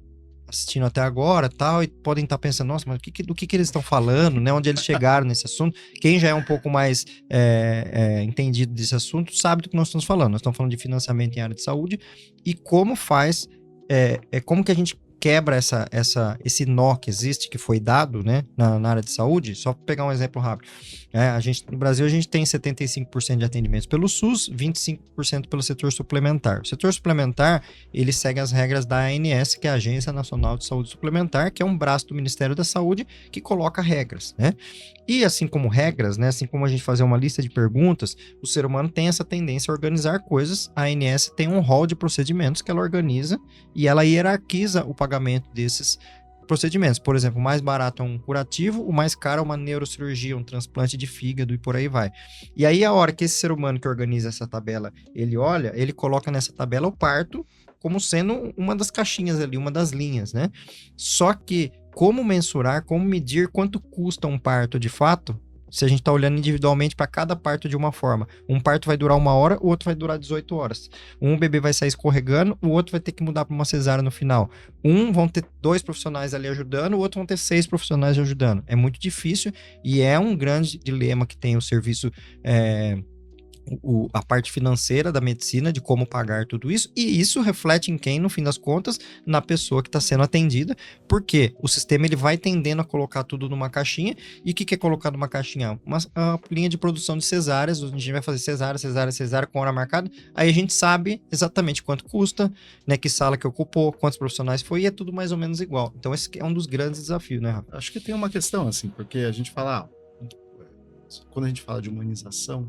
assistindo até agora, tal, e podem estar pensando, nossa, mas do que eles estão falando, né? Onde eles chegaram nesse assunto? Quem já é um pouco mais entendido desse assunto sabe do que nós estamos falando. Nós estamos falando de financiamento em área de saúde e como faz, como que a gente quebra esse nó que existe, que foi dado, né, na área de saúde. Só para pegar um exemplo rápido. No Brasil, a gente tem 75% de atendimentos pelo SUS, 25% pelo setor suplementar. O setor suplementar, ele segue as regras da ANS, que é a Agência Nacional de Saúde Suplementar, que é um braço do Ministério da Saúde que coloca regras, né? E assim como regras, né, assim como a gente fazer uma lista de perguntas, o ser humano tem essa tendência a organizar coisas. A ANS tem um rol de procedimentos que ela organiza e ela hierarquiza o pagamento desses procedimentos. Por exemplo, o mais barato é um curativo, o mais caro é uma neurocirurgia, um transplante de fígado e por aí vai. E aí, a hora que esse ser humano que organiza essa tabela, ele olha, ele coloca nessa tabela o parto como sendo uma das caixinhas ali, uma das linhas, né? Só que como mensurar, como medir quanto custa um parto de fato, se a gente está olhando individualmente para cada parto de uma forma. Um parto vai durar 1 hora, o outro vai durar 18 horas. Um bebê vai sair escorregando, o outro vai ter que mudar para uma cesárea no final. Vão ter 2 profissionais ali ajudando, o outro vão ter 6 profissionais ajudando. É muito difícil e é um grande dilema que tem o serviço... a parte financeira da medicina, de como pagar tudo isso, e isso reflete em quem, no fim das contas, na pessoa que está sendo atendida, porque o sistema ele vai tendendo a colocar tudo numa caixinha, e o que é colocar numa caixinha? Uma linha de produção de cesáreas, a gente vai fazer cesárea com hora marcada, aí a gente sabe exatamente quanto custa, né, que sala que ocupou, quantos profissionais foi, e é tudo mais ou menos igual. Então esse é um dos grandes desafios, né, Rafa? Acho que tem uma questão, assim, porque a gente fala, quando a gente fala de humanização,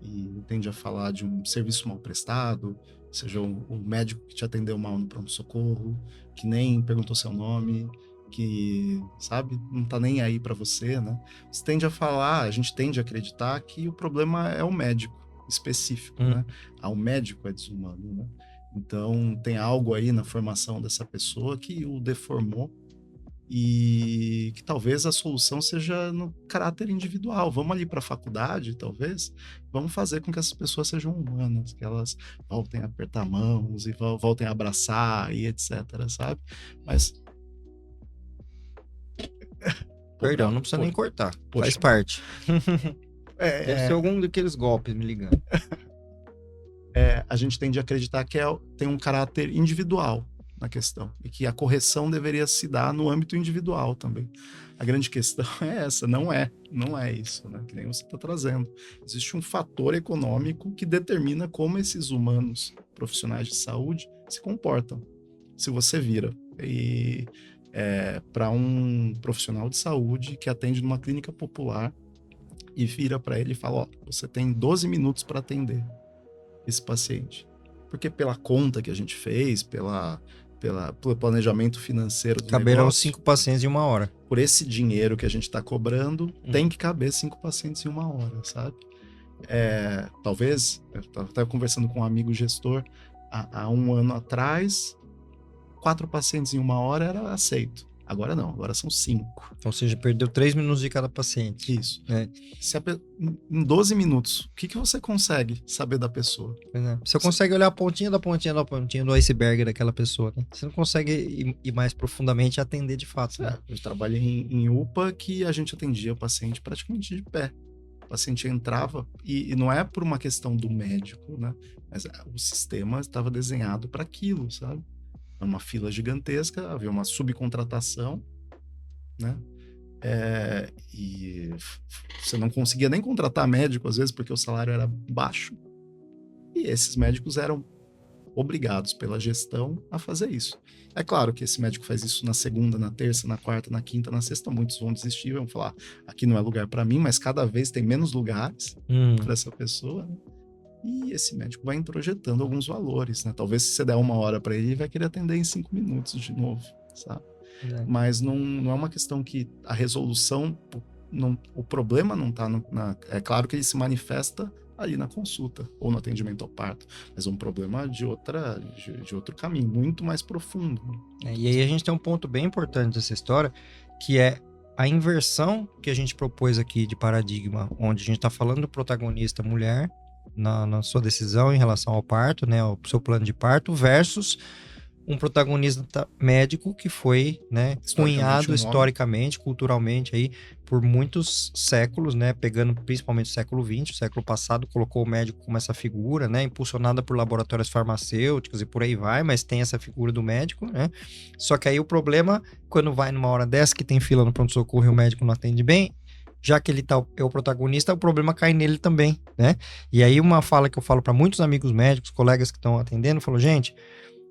e tende a falar de um serviço mal prestado, seja o médico que te atendeu mal no pronto-socorro, que nem perguntou seu nome, que, sabe, não tá nem aí para você, né? A gente tende a acreditar que o problema é o médico específico, né? O médico é desumano, né? Então, tem algo aí na formação dessa pessoa que o deformou e que talvez a solução seja no caráter individual. Vamos ali para a faculdade, talvez, vamos fazer com que essas pessoas sejam humanas, que elas voltem a apertar mãos e voltem a abraçar e etc, sabe? Mas... Perdão, não precisa nem cortar, faz parte. Deve ser algum daqueles golpes me ligando. A gente tende a acreditar que tem um caráter individual na questão, e que a correção deveria se dar no âmbito individual também. A grande questão é essa, não é isso, né? Que nem você está trazendo. Existe um fator econômico que determina como esses humanos profissionais de saúde se comportam. Se você vira para um profissional de saúde que atende numa clínica popular e vira para ele e fala, você tem 12 minutos para atender esse paciente. Porque pela conta que a gente fez, pelo planejamento financeiro do caberão negócio, 5 pacientes em 1 hora. Por esse dinheiro que a gente está cobrando, tem que caber 5 pacientes em 1 hora, sabe? Talvez, eu estava conversando com um amigo gestor, há 1 ano atrás, 4 pacientes em 1 hora era aceito. Agora não, agora são 5. Ou seja, perdeu 3 minutos de cada paciente. Isso. Em 12 minutos, o que você consegue saber da pessoa? Você consegue olhar a pontinha do iceberg daquela pessoa, né? Você não consegue ir mais profundamente e atender de fato. Né? Eu trabalhei em UPA que a gente atendia o paciente praticamente de pé. O paciente entrava, e não é por uma questão do médico, né? Mas o sistema estava desenhado para aquilo, sabe? Uma fila gigantesca, havia uma subcontratação, né? E você não conseguia nem contratar médico, às vezes, porque o salário era baixo. E esses médicos eram obrigados pela gestão a fazer isso. É claro que esse médico faz isso na segunda, na terça, na quarta, na quinta, na sexta, muitos vão desistir, vão falar, aqui não é lugar para mim, mas cada vez tem menos lugares para essa pessoa, né? E esse médico vai introjetando alguns valores, né? Talvez se você der 1 hora para ele vai querer atender em 5 minutos de novo, sabe? Mas não é uma questão que a resolução, o problema não tá é claro que ele se manifesta ali na consulta ou no atendimento ao parto, mas é um problema de outro caminho, muito mais profundo. E aí a gente tem um ponto bem importante dessa história, que é a inversão que a gente propôs aqui de paradigma, onde a gente está falando do protagonista mulher, na sua decisão em relação ao parto, né, ao seu plano de parto, versus um protagonista médico que foi, né, cunhado historicamente, culturalmente aí por muitos séculos, né, pegando principalmente o século XX, o século passado colocou o médico como essa figura, né, impulsionada por laboratórios farmacêuticos e por aí vai, mas tem essa figura do médico, né? Só que aí o problema, quando vai numa hora dessa que tem fila no pronto-socorro e o médico não atende bem, já que ele é o protagonista, o problema cai nele também, né? E aí uma fala que eu falo para muitos amigos médicos, colegas que estão atendendo, falou, gente,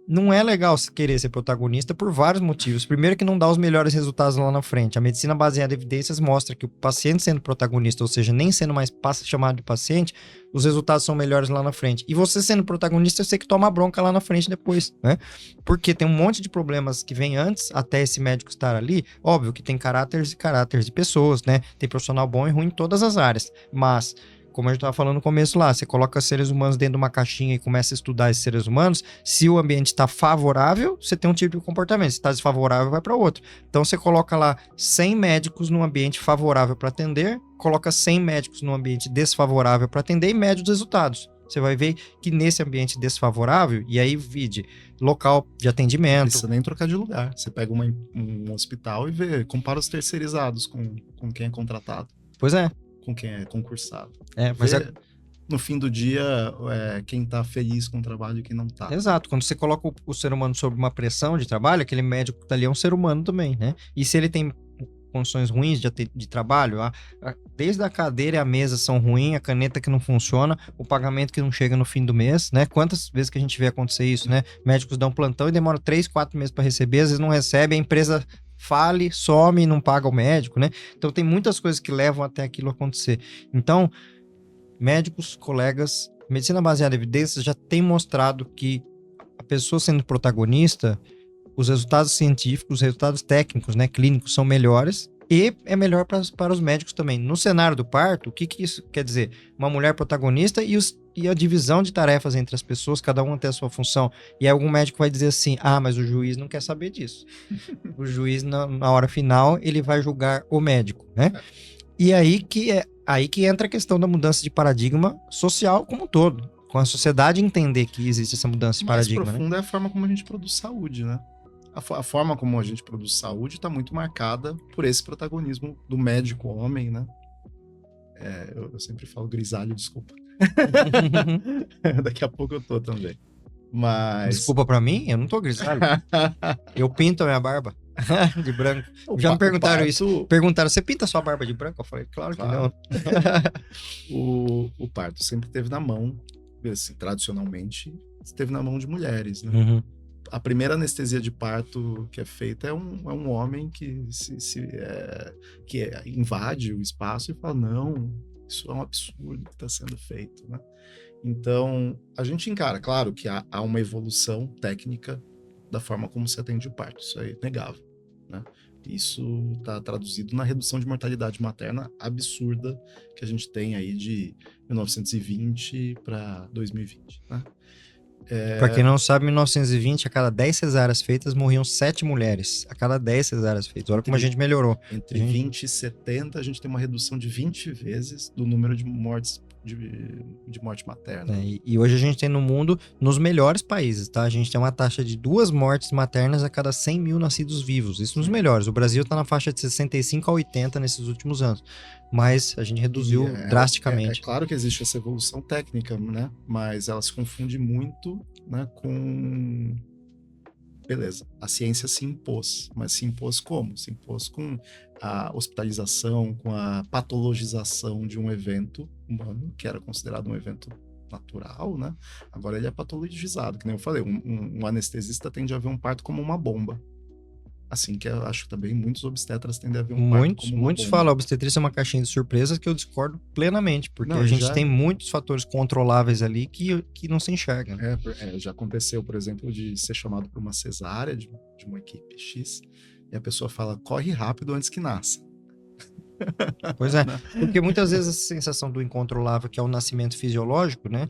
não é legal querer ser protagonista por vários motivos. Primeiro que não dá os melhores resultados lá na frente. A medicina baseada em evidências mostra que o paciente sendo protagonista, ou seja, nem sendo mais chamado de paciente, os resultados são melhores lá na frente. E você sendo protagonista, eu sei que toma bronca lá na frente depois, né? Porque tem um monte de problemas que vem antes, até esse médico estar ali. Óbvio que tem caráteres e caráteres de pessoas, né? Tem profissional bom e ruim em todas as áreas. Mas como a gente estava falando no começo lá, você coloca seres humanos dentro de uma caixinha e começa a estudar esses seres humanos, se o ambiente está favorável, você tem um tipo de comportamento, se está desfavorável, vai para outro. Então você coloca lá 100 médicos num ambiente favorável para atender, coloca 100 médicos num ambiente desfavorável para atender e mede os resultados. Você vai ver que nesse ambiente desfavorável, e aí vide local de atendimento. Não precisa nem trocar de lugar. Você pega um hospital e compara os terceirizados com quem é contratado. Pois é. Com quem é concursado. Mas no fim do dia, quem tá feliz com o trabalho e quem não tá. Exato. Quando você coloca o ser humano sob uma pressão de trabalho, aquele médico que tá ali é um ser humano também, né? E se ele tem condições ruins de trabalho, desde a cadeira e a mesa são ruins, a caneta que não funciona, o pagamento que não chega no fim do mês, né? Quantas vezes que a gente vê acontecer isso, né? Médicos dão plantão e demoram 3, 4 meses para receber, às vezes não recebe, a empresa fale, some e não paga o médico, né? Então tem muitas coisas que levam até aquilo acontecer. Então, médicos, colegas, medicina baseada em evidências já tem mostrado que a pessoa sendo protagonista, os resultados científicos, os resultados técnicos, né, clínicos são melhores e é melhor para os médicos também. No cenário do parto, o que isso quer dizer? Uma mulher protagonista e a divisão de tarefas entre as pessoas, cada um tem a sua função. E aí algum médico vai dizer assim, mas o juiz não quer saber disso. O juiz, na hora final, ele vai julgar o médico, né? E aí que entra a questão da mudança de paradigma social como um todo. Com a sociedade entender que existe essa mudança de paradigma. Mais profunda, né? É a forma como a gente produz saúde, né? A forma como a gente produz saúde está muito marcada por esse protagonismo do médico homem, né? Eu sempre falo grisalho, desculpa. Daqui a pouco eu tô também. Mas... Desculpa pra mim? Eu não tô grisalho. Eu pinto a minha barba de branco. Já me perguntaram isso. Perguntaram, você pinta a sua barba de branco? Eu falei, claro que não. O parto sempre teve na mão, assim, tradicionalmente, esteve na mão de mulheres, né? Uhum. A primeira anestesia de parto que é feita é um homem que invade o espaço e fala, não, isso é um absurdo que está sendo feito, né? Então, a gente encara, claro que há uma evolução técnica da forma como se atende o parto, isso é inegável, né? Isso está traduzido na redução de mortalidade materna absurda que a gente tem aí de 1920 para 2020, né? Pra quem não sabe, em 1920, a cada 10 cesáreas feitas, morriam 7 mulheres. A cada 10 cesáreas feitas. Olha como a gente melhorou. Entre 20 e 70, a gente tem uma redução de 20 vezes do número de mortes de morte materna. E hoje a gente tem no mundo, nos melhores países, tá? A gente tem uma taxa de 2 mortes maternas a cada 100 mil nascidos vivos. Isso nos melhores. O Brasil tá na faixa de 65 a 80 nesses últimos anos. Mas a gente reduziu drasticamente. É claro que existe essa evolução técnica, né? Mas ela se confunde muito, né, com... Beleza, a ciência se impôs, mas se impôs como? Se impôs com a hospitalização, com a patologização de um evento humano, que era considerado um evento natural, né? Agora ele é patologizado, que nem eu falei, um anestesista tende a ver um parto como uma bomba. Assim que eu acho que também muitos obstetras tendem a ver um parto como uma muitos bomba. falam, a obstetrícia é uma caixinha de surpresas, que eu discordo plenamente, porque a gente tem muitos fatores controláveis ali que não se enxergam. Já aconteceu, por exemplo, de ser chamado para uma cesárea de uma equipe X, e a pessoa fala, corre rápido antes que nasça. Pois é, porque muitas vezes essa sensação do incontrolável, que é o nascimento fisiológico, né?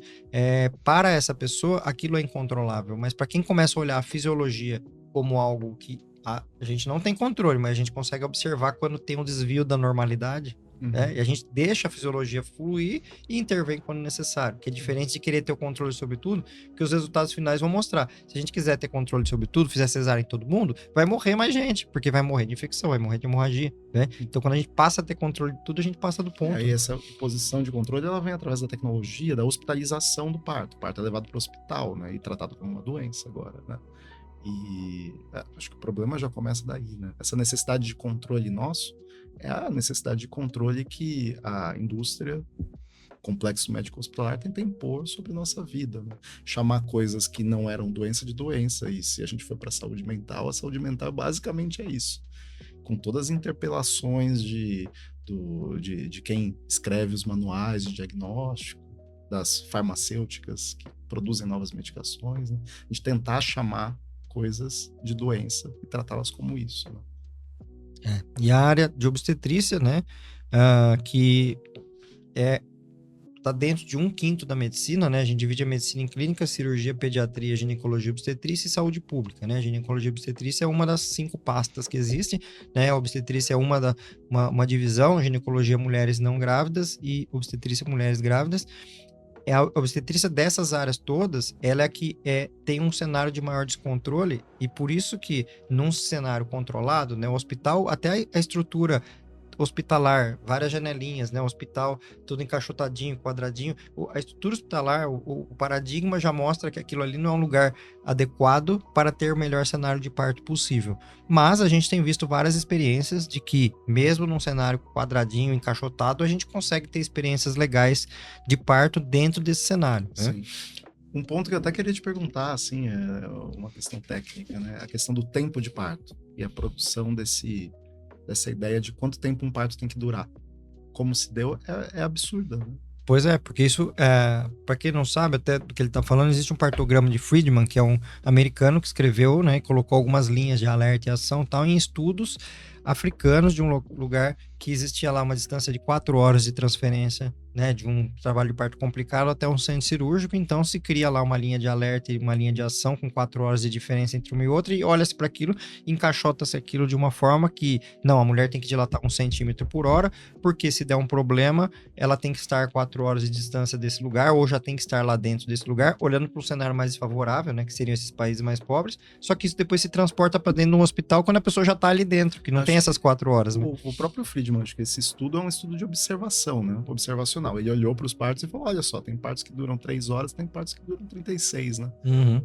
Para essa pessoa, aquilo é incontrolável, mas para quem começa a olhar a fisiologia como algo que a gente não tem controle, mas a gente consegue observar quando tem um desvio da normalidade, né? E a gente deixa a fisiologia fluir e intervém quando necessário, que é diferente de querer ter o controle sobre tudo, que os resultados finais vão mostrar. Se a gente quiser ter controle sobre tudo, fizer cesárea em todo mundo, vai morrer mais gente, porque vai morrer de infecção, vai morrer de hemorragia, né? Então, quando a gente passa a ter controle de tudo, a gente passa do ponto. Aí essa posição de controle, ela vem através da tecnologia, da hospitalização do parto. O parto é levado para o hospital, né? E tratado como uma doença agora, né? E acho que o problema já começa daí, né? Essa necessidade de controle nosso é a necessidade de controle que a indústria, complexo médico hospitalar, tenta impor sobre nossa vida, né? Chamar coisas que não eram doença de doença. E se a gente for para a saúde mental basicamente é isso. Com todas as interpelações de quem escreve os manuais de diagnóstico, das farmacêuticas que produzem novas medicações, né? A gente tentar chamar coisas de doença e tratá-las como isso, né? E a área de obstetrícia, né, que está dentro de 1/5 da medicina, né? A gente divide a medicina em clínica, cirurgia, pediatria, ginecologia, obstetrícia e saúde pública, né? A ginecologia e obstetrícia é uma das 5 pastas que existem, né? A obstetrícia é uma divisão, a ginecologia mulheres não grávidas e obstetrícia mulheres grávidas. A obstetrícia dessas áreas todas, ela é que tem um cenário de maior descontrole e por isso que num cenário controlado, né, o hospital, até a estrutura hospitalar, várias janelinhas, né, o hospital tudo encaixotadinho, quadradinho, a estrutura hospitalar, o paradigma já mostra que aquilo ali não é um lugar adequado para ter o melhor cenário de parto possível. Mas a gente tem visto várias experiências de que, mesmo num cenário quadradinho, encaixotado, a gente consegue ter experiências legais de parto dentro desse cenário, né? Sim. Um ponto que eu até queria te perguntar, assim, é uma questão técnica, né? A questão do tempo de parto e a produção dessa ideia de quanto tempo um parto tem que durar. Como se deu, é absurda, né? Pois é, porque isso, para quem não sabe, até do que ele está falando, existe um partograma de Friedman, que é um americano que escreveu, né, e colocou algumas linhas de alerta e ação e tal, em estudos africanos de um lugar que existia lá uma distância de 4 horas de transferência, né, de um trabalho de parto complicado até um centro cirúrgico. Então se cria lá uma linha de alerta e uma linha de ação com 4 horas de diferença entre uma e outra, e olha-se para aquilo, encaixota-se aquilo de uma forma que, não, a mulher tem que dilatar 1 centímetro por hora, porque se der um problema, ela tem que estar 4 horas de distância desse lugar, ou já tem que estar lá dentro desse lugar, olhando para o cenário mais desfavorável, né, que seriam esses países mais pobres. Só que isso depois se transporta para dentro de um hospital quando a pessoa já está ali dentro, que não tem essas 4 horas. Né? O próprio Friedman, acho que esse estudo é um estudo de observação, né? Observacional. Ele olhou para os partos e falou, olha só, tem partos que duram 3 horas, tem partos que duram 36, né?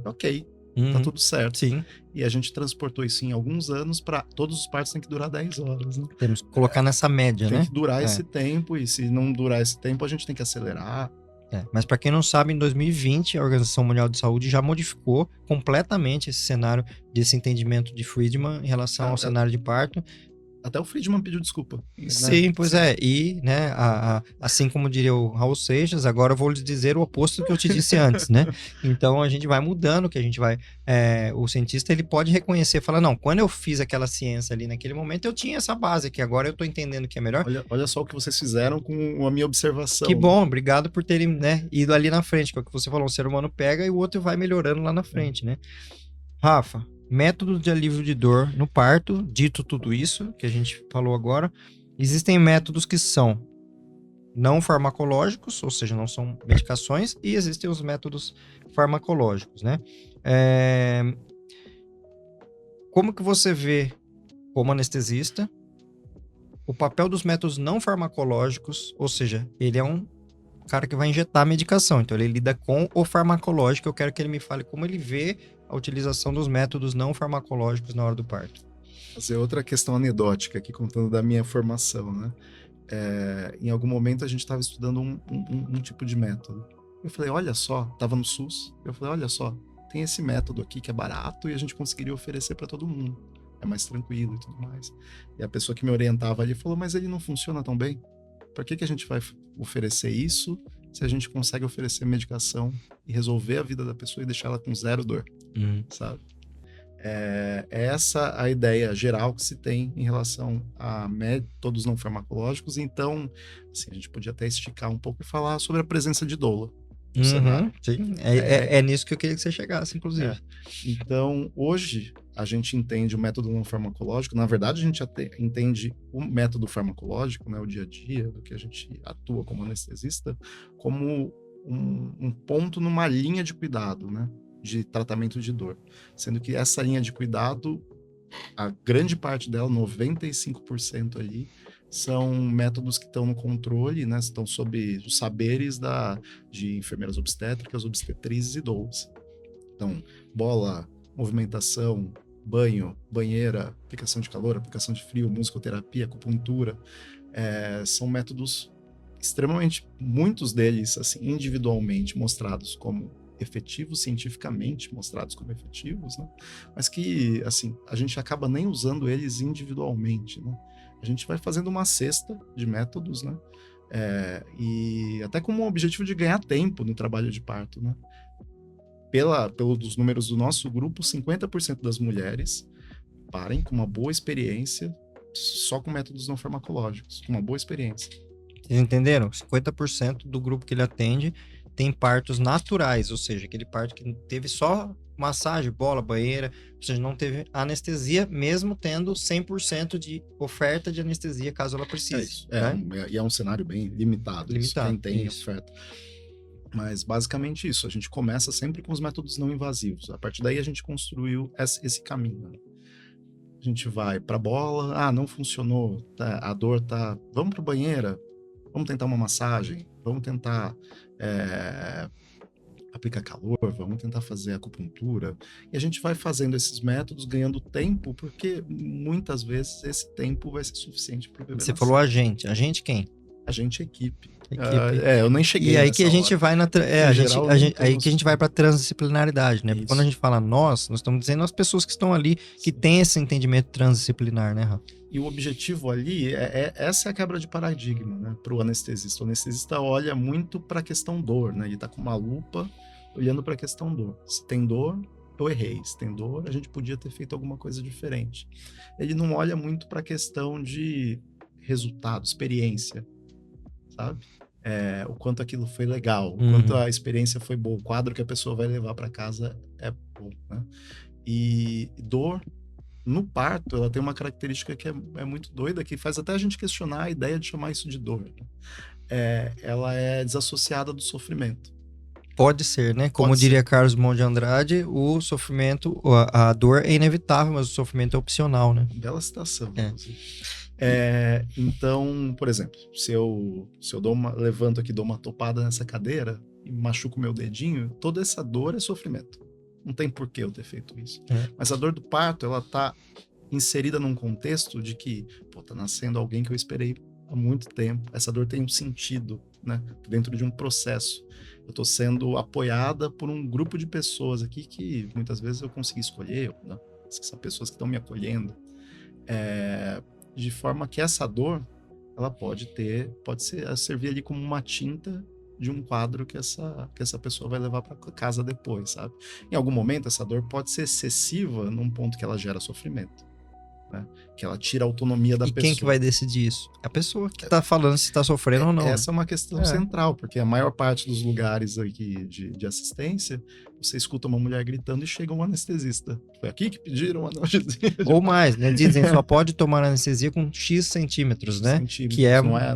Ok, tá tudo certo. Sim. E a gente transportou isso em alguns anos para todos os partos tem que durar 10 horas, né? Temos que colocar nessa média, tem né? Tem que durar esse tempo, e se não durar esse tempo, a gente tem que acelerar. Mas para quem não sabe, em 2020, a Organização Mundial de Saúde já modificou completamente esse cenário, desse entendimento de Friedman em relação ao cenário de parto. Até o Friedman pediu desculpa. Sim, né? Pois é. E, né, assim como diria o Raul Seixas, agora eu vou lhe dizer o oposto do que eu te disse antes, né? Então a gente vai mudando, que a gente vai... o cientista, ele pode reconhecer, falar, não, quando eu fiz aquela ciência ali naquele momento, eu tinha essa base, que agora eu tô entendendo que é melhor. Olha só o que vocês fizeram com a minha observação. Que bom, obrigado por terem, né, ido ali na frente, que é o que você falou, o ser humano pega e o outro vai melhorando lá na frente, né? Rafa, métodos de alívio de dor no parto, dito tudo isso que a gente falou agora, existem métodos que são não farmacológicos, ou seja, não são medicações, e existem os métodos farmacológicos, né? Como que você vê, como anestesista, o papel dos métodos não farmacológicos, ou seja, ele é um cara que vai injetar medicação, então ele lida com o farmacológico. Eu quero que ele me fale como ele vê a utilização dos métodos não farmacológicos na hora do parto. Fazer outra questão anedótica aqui, contando da minha formação, né? Em algum momento a gente estava estudando um tipo de método. Eu falei, olha só, estava no SUS, eu falei, olha só, tem esse método aqui que é barato e a gente conseguiria oferecer para todo mundo. É mais tranquilo e tudo mais. E a pessoa que me orientava ali falou, mas ele não funciona tão bem. Para que a gente vai oferecer isso se a gente consegue oferecer medicação e resolver a vida da pessoa e deixar ela com 0 dor, sabe? É essa a ideia geral que se tem em relação a métodos não farmacológicos. Então, assim, a gente podia até esticar um pouco e falar sobre a presença de doula. Sim, é nisso que eu queria que você chegasse, inclusive. Então, hoje, a gente entende o método não farmacológico, na verdade a gente até entende o método farmacológico, né, o dia a dia, do que a gente atua como anestesista, como um ponto numa linha de cuidado, né, de tratamento de dor. Sendo que essa linha de cuidado, a grande parte dela, 95% ali, são métodos que estão no controle, né, estão sob os saberes de enfermeiras obstétricas, obstetrizes e doulas. Então, bola, movimentação, banho, banheira, aplicação de calor, aplicação de frio, musicoterapia, acupuntura, são métodos extremamente, muitos deles, assim, individualmente mostrados como efetivos, cientificamente mostrados como efetivos, né? Mas que, assim, a gente acaba nem usando eles individualmente, né? A gente vai fazendo uma cesta de métodos, né? E até com o objetivo de ganhar tempo no trabalho de parto, né? Pelos números do nosso grupo, 50% das mulheres parem com uma boa experiência só com métodos não farmacológicos, com uma boa experiência. Vocês entenderam? 50% do grupo que ele atende tem partos naturais, ou seja, aquele parto que teve só massagem, bola, banheira, ou seja, não teve anestesia, mesmo tendo 100% de oferta de anestesia, caso ela precise. E é um cenário bem limitado. Limitado, Quem tem isso. oferta. Mas basicamente isso, a gente começa sempre com os métodos não invasivos. A partir daí a gente construiu esse caminho. A gente vai para bola, não funcionou, a dor tá, vamos para banheira, vamos tentar uma massagem, vamos tentar aplicar calor, vamos tentar fazer acupuntura. E a gente vai fazendo esses métodos, ganhando tempo, porque muitas vezes esse tempo vai ser suficiente para o bebê Você nascer. falou a gente quem? A gente é equipe. Equipe. Eu nem cheguei E aí que a gente hora. vai na aí que a gente vai para transdisciplinaridade, né? Porque quando a gente fala nós estamos dizendo as pessoas que estão ali, que têm esse entendimento transdisciplinar, né, Rafa? E o objetivo ali essa é a quebra de paradigma, né, para o anestesista. O anestesista olha muito para a questão dor, né? Ele está com uma lupa olhando para a questão dor. Se tem dor, eu errei. Se tem dor, a gente podia ter feito alguma coisa diferente. Ele não olha muito para a questão de resultado, experiência, sabe? O quanto aquilo foi legal, o quanto a experiência foi boa, o quadro que a pessoa vai levar para casa é bom, né? E dor no parto, ela tem uma característica que é muito doida, que faz até a gente questionar a ideia de chamar isso de dor. Ela é desassociada do sofrimento. Pode ser, né? Como diria Carlos Drummond de Andrade, o sofrimento, a dor é inevitável, mas o sofrimento é opcional, né? Bela citação. Então, por exemplo, se eu levanto aqui, dou uma topada nessa cadeira e machuco meu dedinho, toda essa dor é sofrimento. Não tem por que eu ter feito isso. Mas a dor do parto, ela tá inserida num contexto de que, tá nascendo alguém que eu esperei há muito tempo. Essa dor tem um sentido, né? Dentro de um processo. Eu tô sendo apoiada por um grupo de pessoas aqui que muitas vezes eu consegui escolher, né? São pessoas que estão me acolhendo. De forma que essa dor, ela pode servir ali como uma tinta de um quadro que essa pessoa vai levar para casa depois, sabe? Em algum momento, essa dor pode ser excessiva num ponto que ela gera sofrimento, né? Que ela tira a autonomia da pessoa. E quem que vai decidir isso? A pessoa que tá falando se tá sofrendo ou não. Essa é uma questão central, porque a maior parte dos lugares aqui de assistência, você escuta uma mulher gritando e chega um anestesista. Foi aqui que pediram analgesia. Ou mais, né? Dizem só pode tomar anestesia com X centímetros, né? Que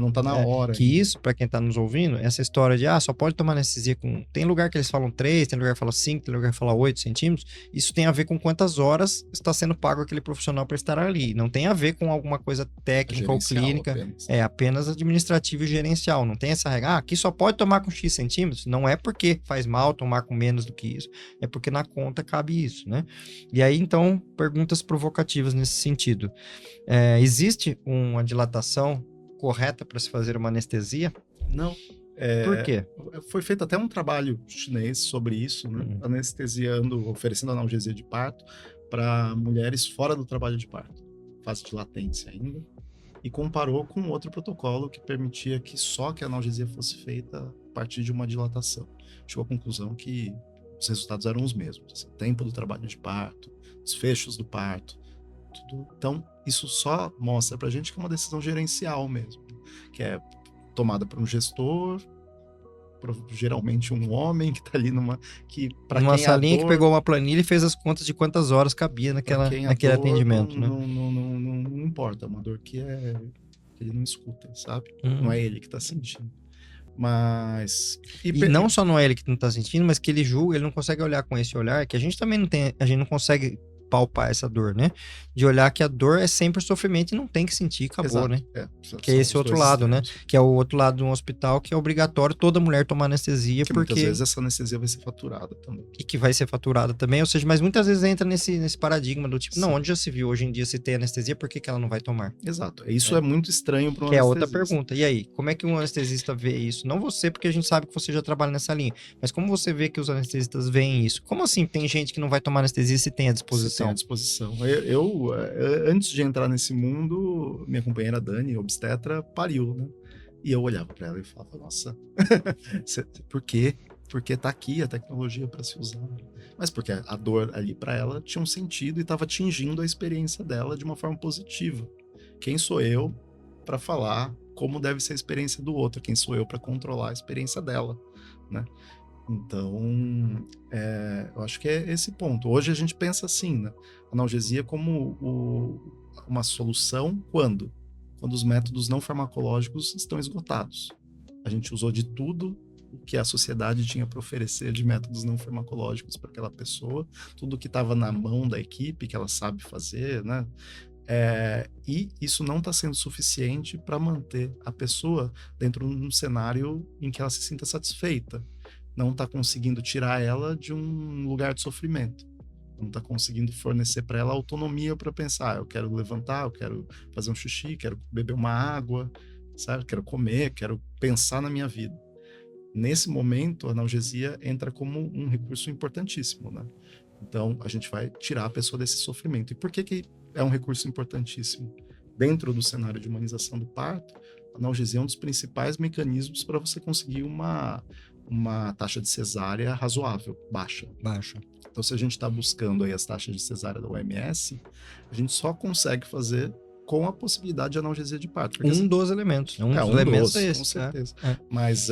não tá na hora. Que isso, para quem tá nos ouvindo, essa história de só pode tomar anestesia com... Tem lugar que eles falam 3, tem lugar que fala 5, tem lugar que fala 8 centímetros. Isso tem a ver com quantas horas está sendo pago aquele profissional para estar ali. Não tem a ver com alguma coisa técnica ou clínica. Apenas. É apenas administrativo e gerencial. Não tem essa regra. Aqui só pode tomar com X centímetros. Não é porque faz mal tomar com menos do que isso. É porque na conta cabe isso, né? E aí, então, perguntas provocativas nesse sentido. Existe uma dilatação correta para se fazer uma anestesia? Não. Por quê? Foi feito até um trabalho chinês sobre isso, né? Oferecendo analgesia de parto para mulheres fora do trabalho de parto, fase de latência ainda, e comparou com outro protocolo que permitia que só que a analgesia fosse feita a partir de uma dilatação. Chegou à conclusão que os resultados eram os mesmos. Assim, tempo do trabalho de parto, desfechos do parto, tudo. Então, isso só mostra pra gente que é uma decisão gerencial mesmo, que é tomada por um gestor, geralmente um homem que está ali numa salinha que pegou uma planilha e fez as contas de quantas horas cabia naquele atendimento, né? Não importa, é uma dor que ele não escuta, sabe? Não é ele que está sentindo. Mas... E não só não é ele que não tá sentindo, mas que ele julga, ele não consegue olhar com esse olhar, que a gente também não tem, a gente não consegue palpar essa dor, né? De olhar que a dor é sempre sofrimento e não tem que sentir, acabou, né? Que é esse outro lado, né? Que é o outro lado de um hospital que é obrigatório toda mulher tomar anestesia, porque muitas vezes essa anestesia vai ser faturada também. E que vai ser faturada também, ou seja, mas muitas vezes entra nesse paradigma do tipo, não, onde já se viu hoje em dia se tem anestesia, por que ela não vai tomar? Exato, isso é muito estranho para um anestesista. Que é outra pergunta, e aí, como é que um anestesista vê isso? Não você, porque a gente sabe que você já trabalha nessa linha, mas como você vê que os anestesistas veem isso? Como assim tem gente que não vai tomar anestesia se tem à disposição? Se tem à disposição. Eu, antes de entrar nesse mundo, minha companheira Dani, obstetra, pariu, né? E eu olhava para ela e falava, nossa, por quê? Porque tá aqui a tecnologia para se usar. Mas porque a dor ali para ela tinha um sentido e estava atingindo a experiência dela de uma forma positiva. Quem sou eu para falar como deve ser a experiência do outro? Quem sou eu para controlar a experiência dela, né? Então, eu acho que é esse ponto. Hoje a gente pensa assim, né? Analgesia como uma solução quando os métodos não farmacológicos estão esgotados. A gente usou de tudo o que a sociedade tinha para oferecer de métodos não farmacológicos para aquela pessoa, tudo que estava na mão da equipe, que ela sabe fazer, né? E isso não está sendo suficiente para manter a pessoa dentro de um cenário em que ela se sinta satisfeita. Não está conseguindo tirar ela de um lugar de sofrimento. Não está conseguindo fornecer para ela autonomia para pensar, eu quero levantar, eu quero fazer um xixi, quero beber uma água, sabe? Quero comer, quero pensar na minha vida. Nesse momento, a analgesia entra como um recurso importantíssimo, né? Então, a gente vai tirar a pessoa desse sofrimento. E por que é um recurso importantíssimo? Dentro do cenário de humanização do parto, a analgesia é um dos principais mecanismos para você conseguir uma taxa de cesárea razoável, baixa. Então, se a gente está buscando aí as taxas de cesárea da OMS, a gente só consegue fazer com a possibilidade de analgesia de parto. Dos elementos. Um dos elementos é esse. Com certeza. Mas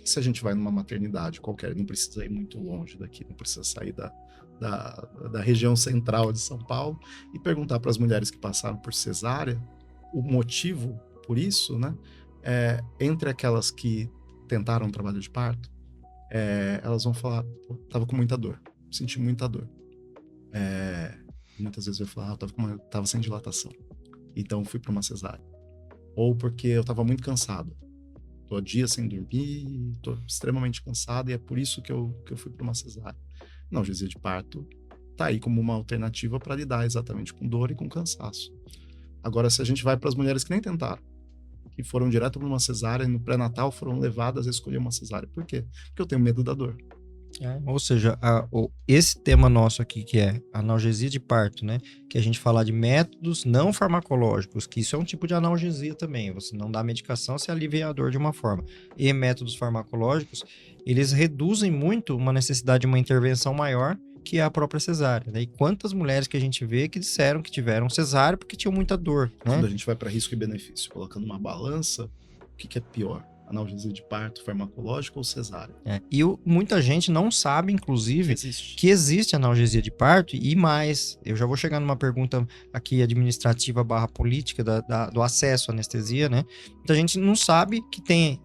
se a gente vai numa maternidade qualquer, não precisa ir muito longe daqui, não precisa sair da região central de São Paulo e perguntar para as mulheres que passaram por cesárea o motivo por isso, né? Entre aquelas que tentaram um trabalho de parto, elas vão falar, tava com muita dor, senti muita dor. Muitas vezes eu falar, tava sem dilatação, então fui para uma cesárea. Ou porque eu tava muito cansado, tô há dias sem dormir, tô extremamente cansado e é por isso que eu fui para uma cesárea. Não, analgesia de parto tá aí como uma alternativa para lidar exatamente com dor e com cansaço. Agora, se a gente vai para as mulheres que nem tentaram, que foram direto para uma cesárea e no pré-natal foram levadas a escolher uma cesárea. Por quê? Porque eu tenho medo da dor. Ou seja, esse tema nosso aqui, que é analgesia de parto, né? Que a gente fala de métodos não farmacológicos, que isso é um tipo de analgesia também. Você não dá medicação, você alivia a dor de uma forma. E métodos farmacológicos, eles reduzem muito uma necessidade de uma intervenção maior, que é a própria cesárea, né? E quantas mulheres que a gente vê que disseram que tiveram cesárea porque tinham muita dor, né? Quando a gente vai para risco e benefício, colocando uma balança, o que é pior? Analgesia de parto farmacológica ou cesárea? E muita gente não sabe, inclusive, que existe analgesia de parto e mais. Eu já vou chegar numa pergunta aqui administrativa / política do acesso à anestesia, né? Muita gente não sabe que tem...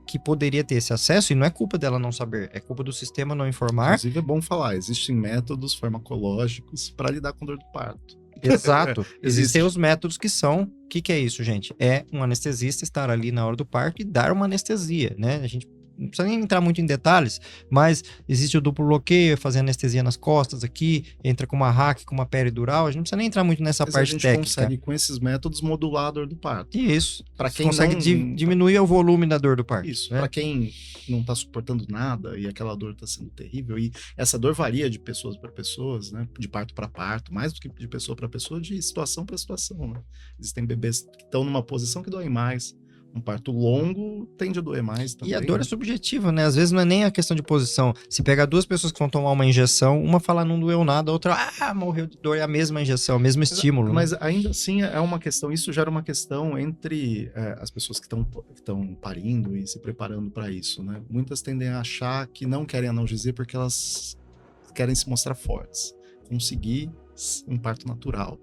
que poderia ter esse acesso, e não é culpa dela não saber, é culpa do sistema não informar. Inclusive é bom falar, existem métodos farmacológicos para lidar com dor do parto. Exato. Existem os métodos que são... O que é isso, gente? É um anestesista estar ali na hora do parto e dar uma anestesia, né? A gente não precisa nem entrar muito em detalhes, mas existe o duplo bloqueio, fazer anestesia nas costas aqui, entra com uma hack, com uma peridural, a gente não precisa nem entrar muito nessa parte técnica. A gente consegue, com esses métodos, modular a dor do parto. Isso. Para quem consegue diminuir o volume da dor do parto. Isso. Né? Para quem não está suportando nada e aquela dor está sendo terrível, e essa dor varia de pessoas para pessoas, né? De parto para parto, mais do que de pessoa para pessoa, de situação para situação, né? Existem bebês que estão numa posição que dói mais, Um parto longo tende a doer mais também. E a dor é subjetiva, né? Às vezes não é nem a questão de posição. Se pegar duas pessoas que vão tomar uma injeção, uma fala não doeu nada, a outra, morreu de dor. É a mesma injeção, é o mesmo estímulo. Mas né? ainda assim é uma questão, isso gera uma questão entre as pessoas que estão parindo e se preparando para isso, né? Muitas tendem a achar que não querem analgesia porque elas querem se mostrar fortes, conseguir um parto natural.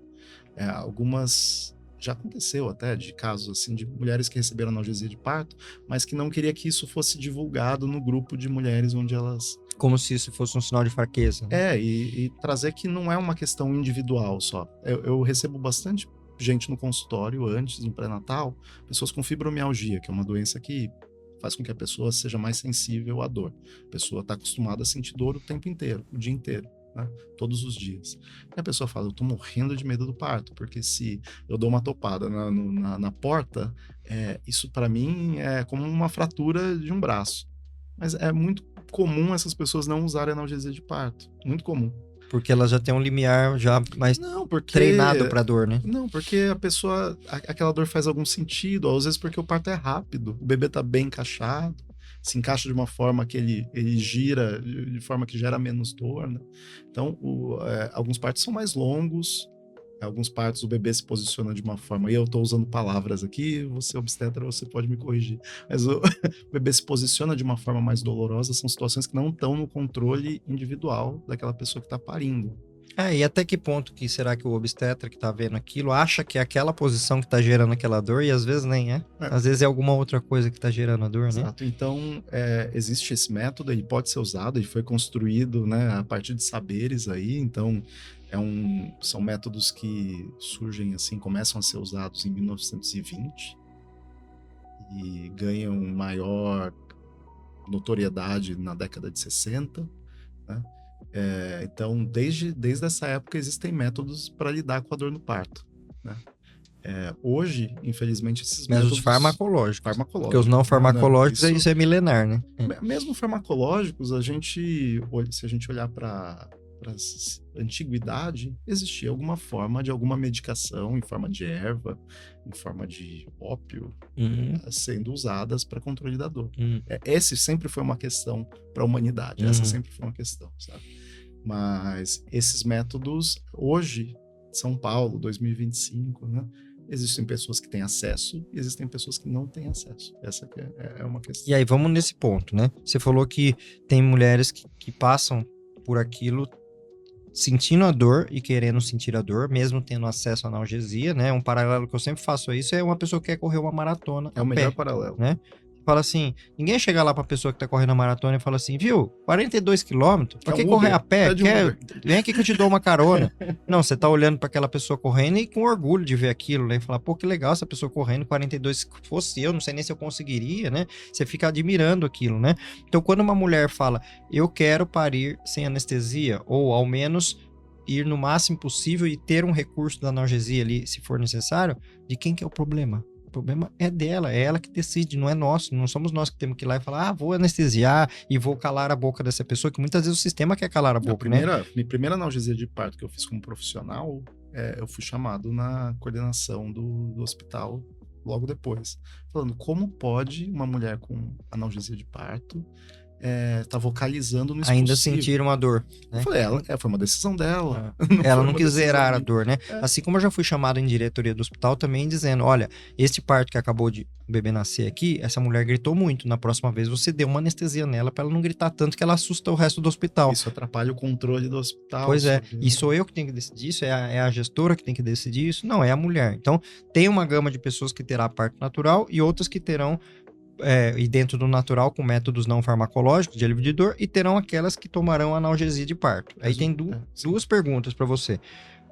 Algumas já aconteceu até de casos assim de mulheres que receberam analgesia de parto, mas que não queria que isso fosse divulgado no grupo de mulheres onde elas... Como se isso fosse um sinal de fraqueza. Né? E trazer que não é uma questão individual só. Eu recebo bastante gente no consultório antes, no pré-natal, pessoas com fibromialgia, que é uma doença que faz com que a pessoa seja mais sensível à dor. A pessoa está acostumada a sentir dor o tempo inteiro, o dia inteiro. Né? Todos os dias. E a pessoa fala, eu tô morrendo de medo do parto, porque se eu dou uma topada na porta, isso para mim é como uma fratura de um braço. Mas é muito comum essas pessoas não usarem analgesia de parto. Muito comum. Porque ela já tem um limiar já mais treinado pra dor, né? Não, porque a pessoa, aquela dor faz algum sentido, às vezes porque o parto é rápido, o bebê tá bem encaixado, se encaixa de uma forma que ele gira, de forma que gera menos dor, né? Então, alguns partos são mais longos, alguns partos o bebê se posiciona de uma forma, e eu tô usando palavras aqui, você obstetra, você pode me corrigir, mas o bebê se posiciona de uma forma mais dolorosa, são situações que não estão no controle individual daquela pessoa que tá parindo. E até que ponto que será que o obstetra que tá vendo aquilo acha que é aquela posição que tá gerando aquela dor e às vezes nem é. Às vezes é alguma outra coisa que tá gerando a dor, né? Exato. Então, existe esse método, ele pode ser usado, ele foi construído, né, a partir de saberes aí, então são métodos que surgem assim, começam a ser usados em 1920 e ganham maior notoriedade na década de 60, né? Então, desde essa época, existem métodos para lidar com a dor no parto, né? Hoje, infelizmente, esses métodos farmacológicos. Porque os não farmacológicos, isso é milenar, né? Mesmo farmacológicos, se a gente olhar para a antiguidade, existia alguma forma de alguma medicação em forma de erva, em forma de ópio, sendo usadas para controle da dor. Esse sempre foi uma questão para a humanidade, essa sempre foi uma questão, sabe? Mas esses métodos, hoje, São Paulo, 2025, né? Existem pessoas que têm acesso e existem pessoas que não têm acesso. Essa que é uma questão. E aí, vamos nesse ponto, né? Você falou que tem mulheres que passam por aquilo sentindo a dor e querendo sentir a dor, mesmo tendo acesso à analgesia, né? Um paralelo que eu sempre faço isso é uma pessoa que quer correr uma maratona. É o melhor paralelo. Né? Fala assim, ninguém chega lá pra pessoa que tá correndo a maratona e fala assim, viu, 42 quilômetros, pra que correr a pé? Vem aqui que eu te dou uma carona. Não, você tá olhando pra aquela pessoa correndo e com orgulho de ver aquilo, né? E falar, pô, que legal essa pessoa correndo 42, se fosse eu, não sei nem se eu conseguiria, né? Você fica admirando aquilo, né? Então, quando uma mulher fala, eu quero parir sem anestesia, ou ao menos ir no máximo possível e ter um recurso da analgesia ali, se for necessário, de quem que é o problema? O problema é dela, é ela que decide, não é nosso, não somos nós que temos que ir lá e falar, vou anestesiar e vou calar a boca dessa pessoa, que muitas vezes o sistema quer calar a boca, minha primeira analgesia de parto que eu fiz como profissional, eu fui chamado na coordenação do hospital logo depois, falando como pode uma mulher com analgesia de parto tá vocalizando no ainda sentir uma dor, né? Eu falei, foi uma decisão dela. Ela não quis zerar a dor, né? Assim como eu já fui chamado em diretoria do hospital também dizendo, olha, este parto que acabou de o bebê nascer aqui, essa mulher gritou muito, na próxima vez você deu uma anestesia nela pra ela não gritar tanto que ela assusta o resto do hospital. Isso atrapalha o controle do hospital. Pois é, e sou eu que tenho que decidir isso? É a gestora que tem que decidir isso? Não, é a mulher. Então, tem uma gama de pessoas que terá parto natural e outras que terão e dentro do natural com métodos não farmacológicos de alívio de dor, e terão aquelas que tomarão analgesia de parto. Aí tem duas perguntas para você.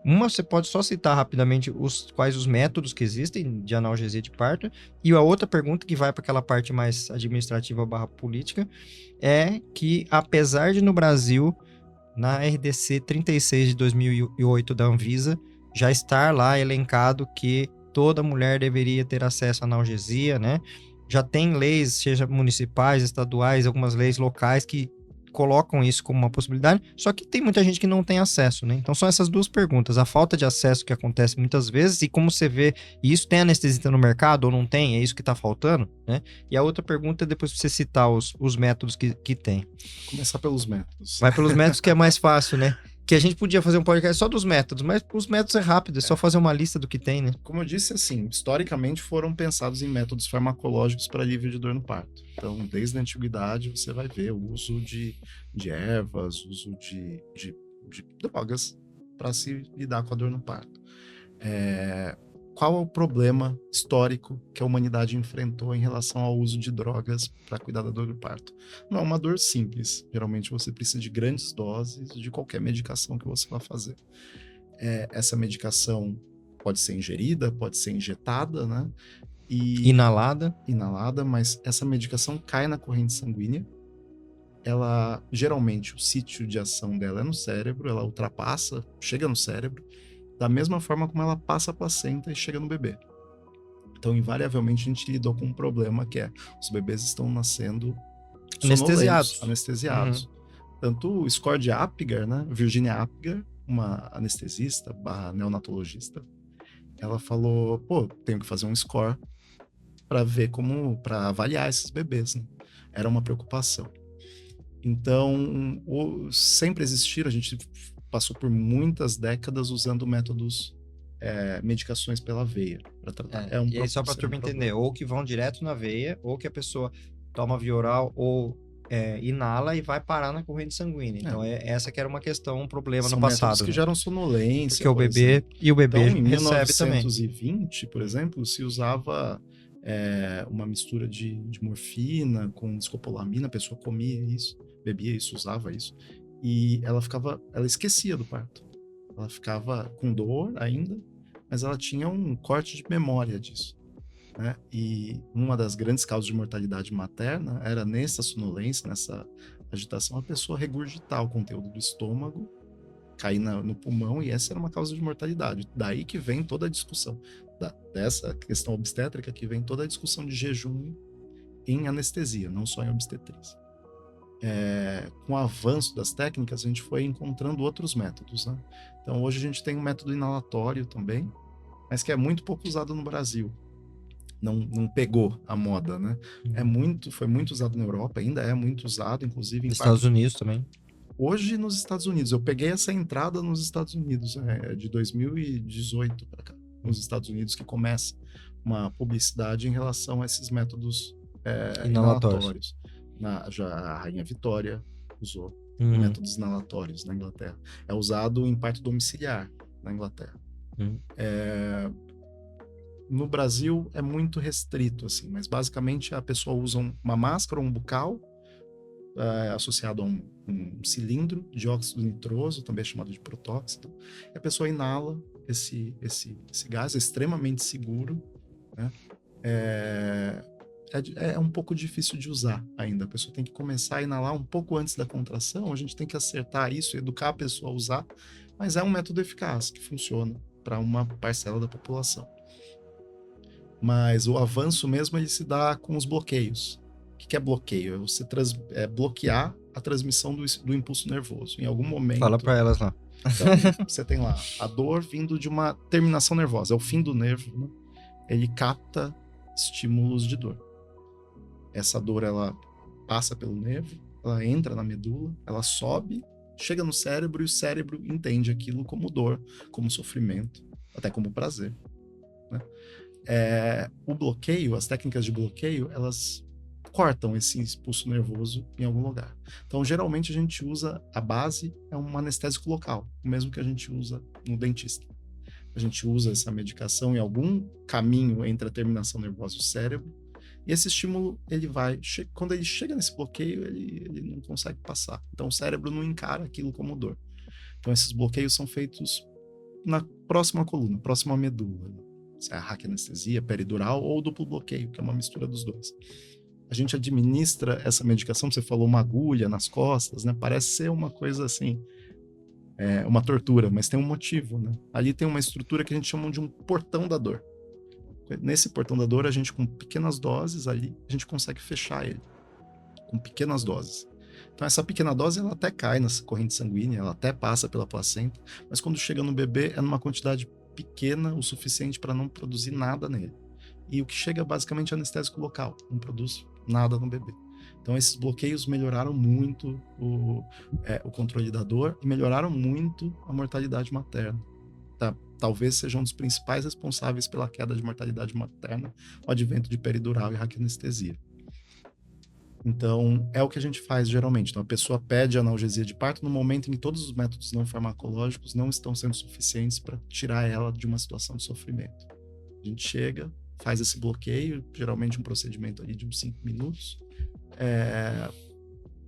Uma, você pode só citar rapidamente quais os métodos que existem de analgesia de parto, e a outra pergunta, que vai para aquela parte mais administrativa / política, é que apesar de no Brasil, na RDC 36 de 2008 da Anvisa, já estar lá elencado que toda mulher deveria ter acesso à analgesia, né? Já tem leis, seja municipais, estaduais, algumas leis locais que colocam isso como uma possibilidade, só que tem muita gente que não tem acesso, né? Então são essas duas perguntas, a falta de acesso que acontece muitas vezes e como você vê, e isso tem anestesista no mercado ou não tem, é isso que tá faltando, né? E a outra pergunta é depois você citar os métodos que tem. Começar pelos métodos. Vai pelos métodos que é mais fácil, né? Que a gente podia fazer um podcast só dos métodos, mas os métodos é rápido, é só fazer uma lista do que tem, né? Como eu disse, assim, historicamente foram pensados em métodos farmacológicos para alívio de dor no parto. Então, desde a antiguidade, você vai ver o uso de ervas, uso de drogas para se lidar com a dor no parto. Qual é o problema histórico que a humanidade enfrentou em relação ao uso de drogas para cuidar da dor do parto? Não é uma dor simples. Geralmente você precisa de grandes doses de qualquer medicação que você vá fazer. Essa medicação pode ser ingerida, pode ser injetada, né? Inalada, mas essa medicação cai na corrente sanguínea. Ela, geralmente, o sítio de ação dela é no cérebro, ela ultrapassa, chega no cérebro, da mesma forma como ela passa a placenta e chega no bebê. Então, invariavelmente, a gente lidou com um problema que é os bebês estão nascendo anestesiados. Uhum. Tanto o score de Apgar, né? Virginia Apgar, uma anestesista / neonatologista, ela falou, tenho que fazer um score para avaliar esses bebês, né? Era uma preocupação. Então, sempre existiram, a gente passou por muitas décadas usando métodos, medicações pela veia para tratar. E aí só para a turma entender, ou que vão direto na veia, ou que a pessoa toma via oral, ou inala e vai parar na corrente sanguínea. Então, essa que era uma questão, um problema no passado. São métodos que geram sonolência. Porque o bebê então, em recebe também. 1920, por exemplo, se usava uma mistura de morfina com escopolamina, a pessoa comia isso, bebia isso, usava isso, e ela esquecia do parto. Ela ficava com dor ainda, mas ela tinha um corte de memória disso, né? E uma das grandes causas de mortalidade materna era nessa sonolência, nessa agitação, a pessoa regurgitar o conteúdo do estômago, cair no pulmão, e essa era uma causa de mortalidade. Daí que vem toda a discussão dessa questão obstétrica, que vem toda a discussão de jejum em anestesia, não só em obstetrícia. Com o avanço das técnicas, a gente foi encontrando outros métodos, né? Então, hoje a gente tem um método inalatório também, mas que é muito pouco usado no Brasil. Não pegou a moda, né? Foi muito usado na Europa, ainda é muito usado, inclusive em Estados Unidos também. Hoje nos Estados Unidos. Eu peguei essa entrada nos Estados Unidos, de 2018 para cá, nos Estados Unidos, que começa uma publicidade em relação a esses métodos inalatórios. Já a Rainha Vitória usou métodos inalatórios na Inglaterra. É usado em parto domiciliar na Inglaterra. No Brasil é muito restrito, assim, mas basicamente a pessoa usa uma máscara ou um bucal associado a um cilindro de óxido nitroso, também é chamado de protóxido, e a pessoa inala esse gás, é extremamente seguro, né? É um pouco difícil de usar ainda. A pessoa tem que começar a inalar um pouco antes da contração, a gente tem que acertar isso, educar a pessoa a usar, mas é um método eficaz, que funciona para uma parcela da população. Mas o avanço mesmo, ele se dá com os bloqueios. O que é bloqueio? É você bloquear a transmissão do impulso nervoso. Em algum momento... Fala para elas lá. Então, você tem lá a dor vindo de uma terminação nervosa, é o fim do nervo, né? Ele capta estímulos de dor. Essa dor, ela passa pelo nervo, ela entra na medula, ela sobe, chega no cérebro, e o cérebro entende aquilo como dor, como sofrimento, até como prazer, né? O bloqueio, as técnicas de bloqueio, elas cortam esse impulso nervoso em algum lugar. Então, geralmente, a gente usa, a base é um anestésico local, o mesmo que a gente usa no dentista. A gente usa essa medicação em algum caminho entre a terminação nervosa e o cérebro, e esse estímulo, quando ele chega nesse bloqueio, ele não consegue passar. Então, o cérebro não encara aquilo como dor. Então, esses bloqueios são feitos na próxima coluna, próxima à medula. Se é a raquianestesia, peridural ou duplo bloqueio, que é uma mistura dos dois. A gente administra essa medicação, você falou uma agulha nas costas, né? Parece ser uma coisa assim, uma tortura, mas tem um motivo, né? Ali tem uma estrutura que a gente chama de um portão da dor. Nesse portão da dor, a gente, com pequenas doses ali, a gente consegue fechar ele, com pequenas doses. Então essa pequena dose ela até cai na corrente sanguínea, ela até passa pela placenta, mas quando chega no bebê é numa quantidade pequena o suficiente para não produzir nada nele. E o que chega é basicamente anestésico local, não produz nada no bebê. Então esses bloqueios melhoraram muito o controle da dor e melhoraram muito a mortalidade materna. Tá? Talvez seja um dos principais responsáveis pela queda de mortalidade materna, o advento de peridural e raquianestesia. Então, é o que a gente faz geralmente. Então, a pessoa pede analgesia de parto no momento em que todos os métodos não farmacológicos não estão sendo suficientes para tirar ela de uma situação de sofrimento. A gente chega, faz esse bloqueio, geralmente um procedimento ali de uns 5 minutos.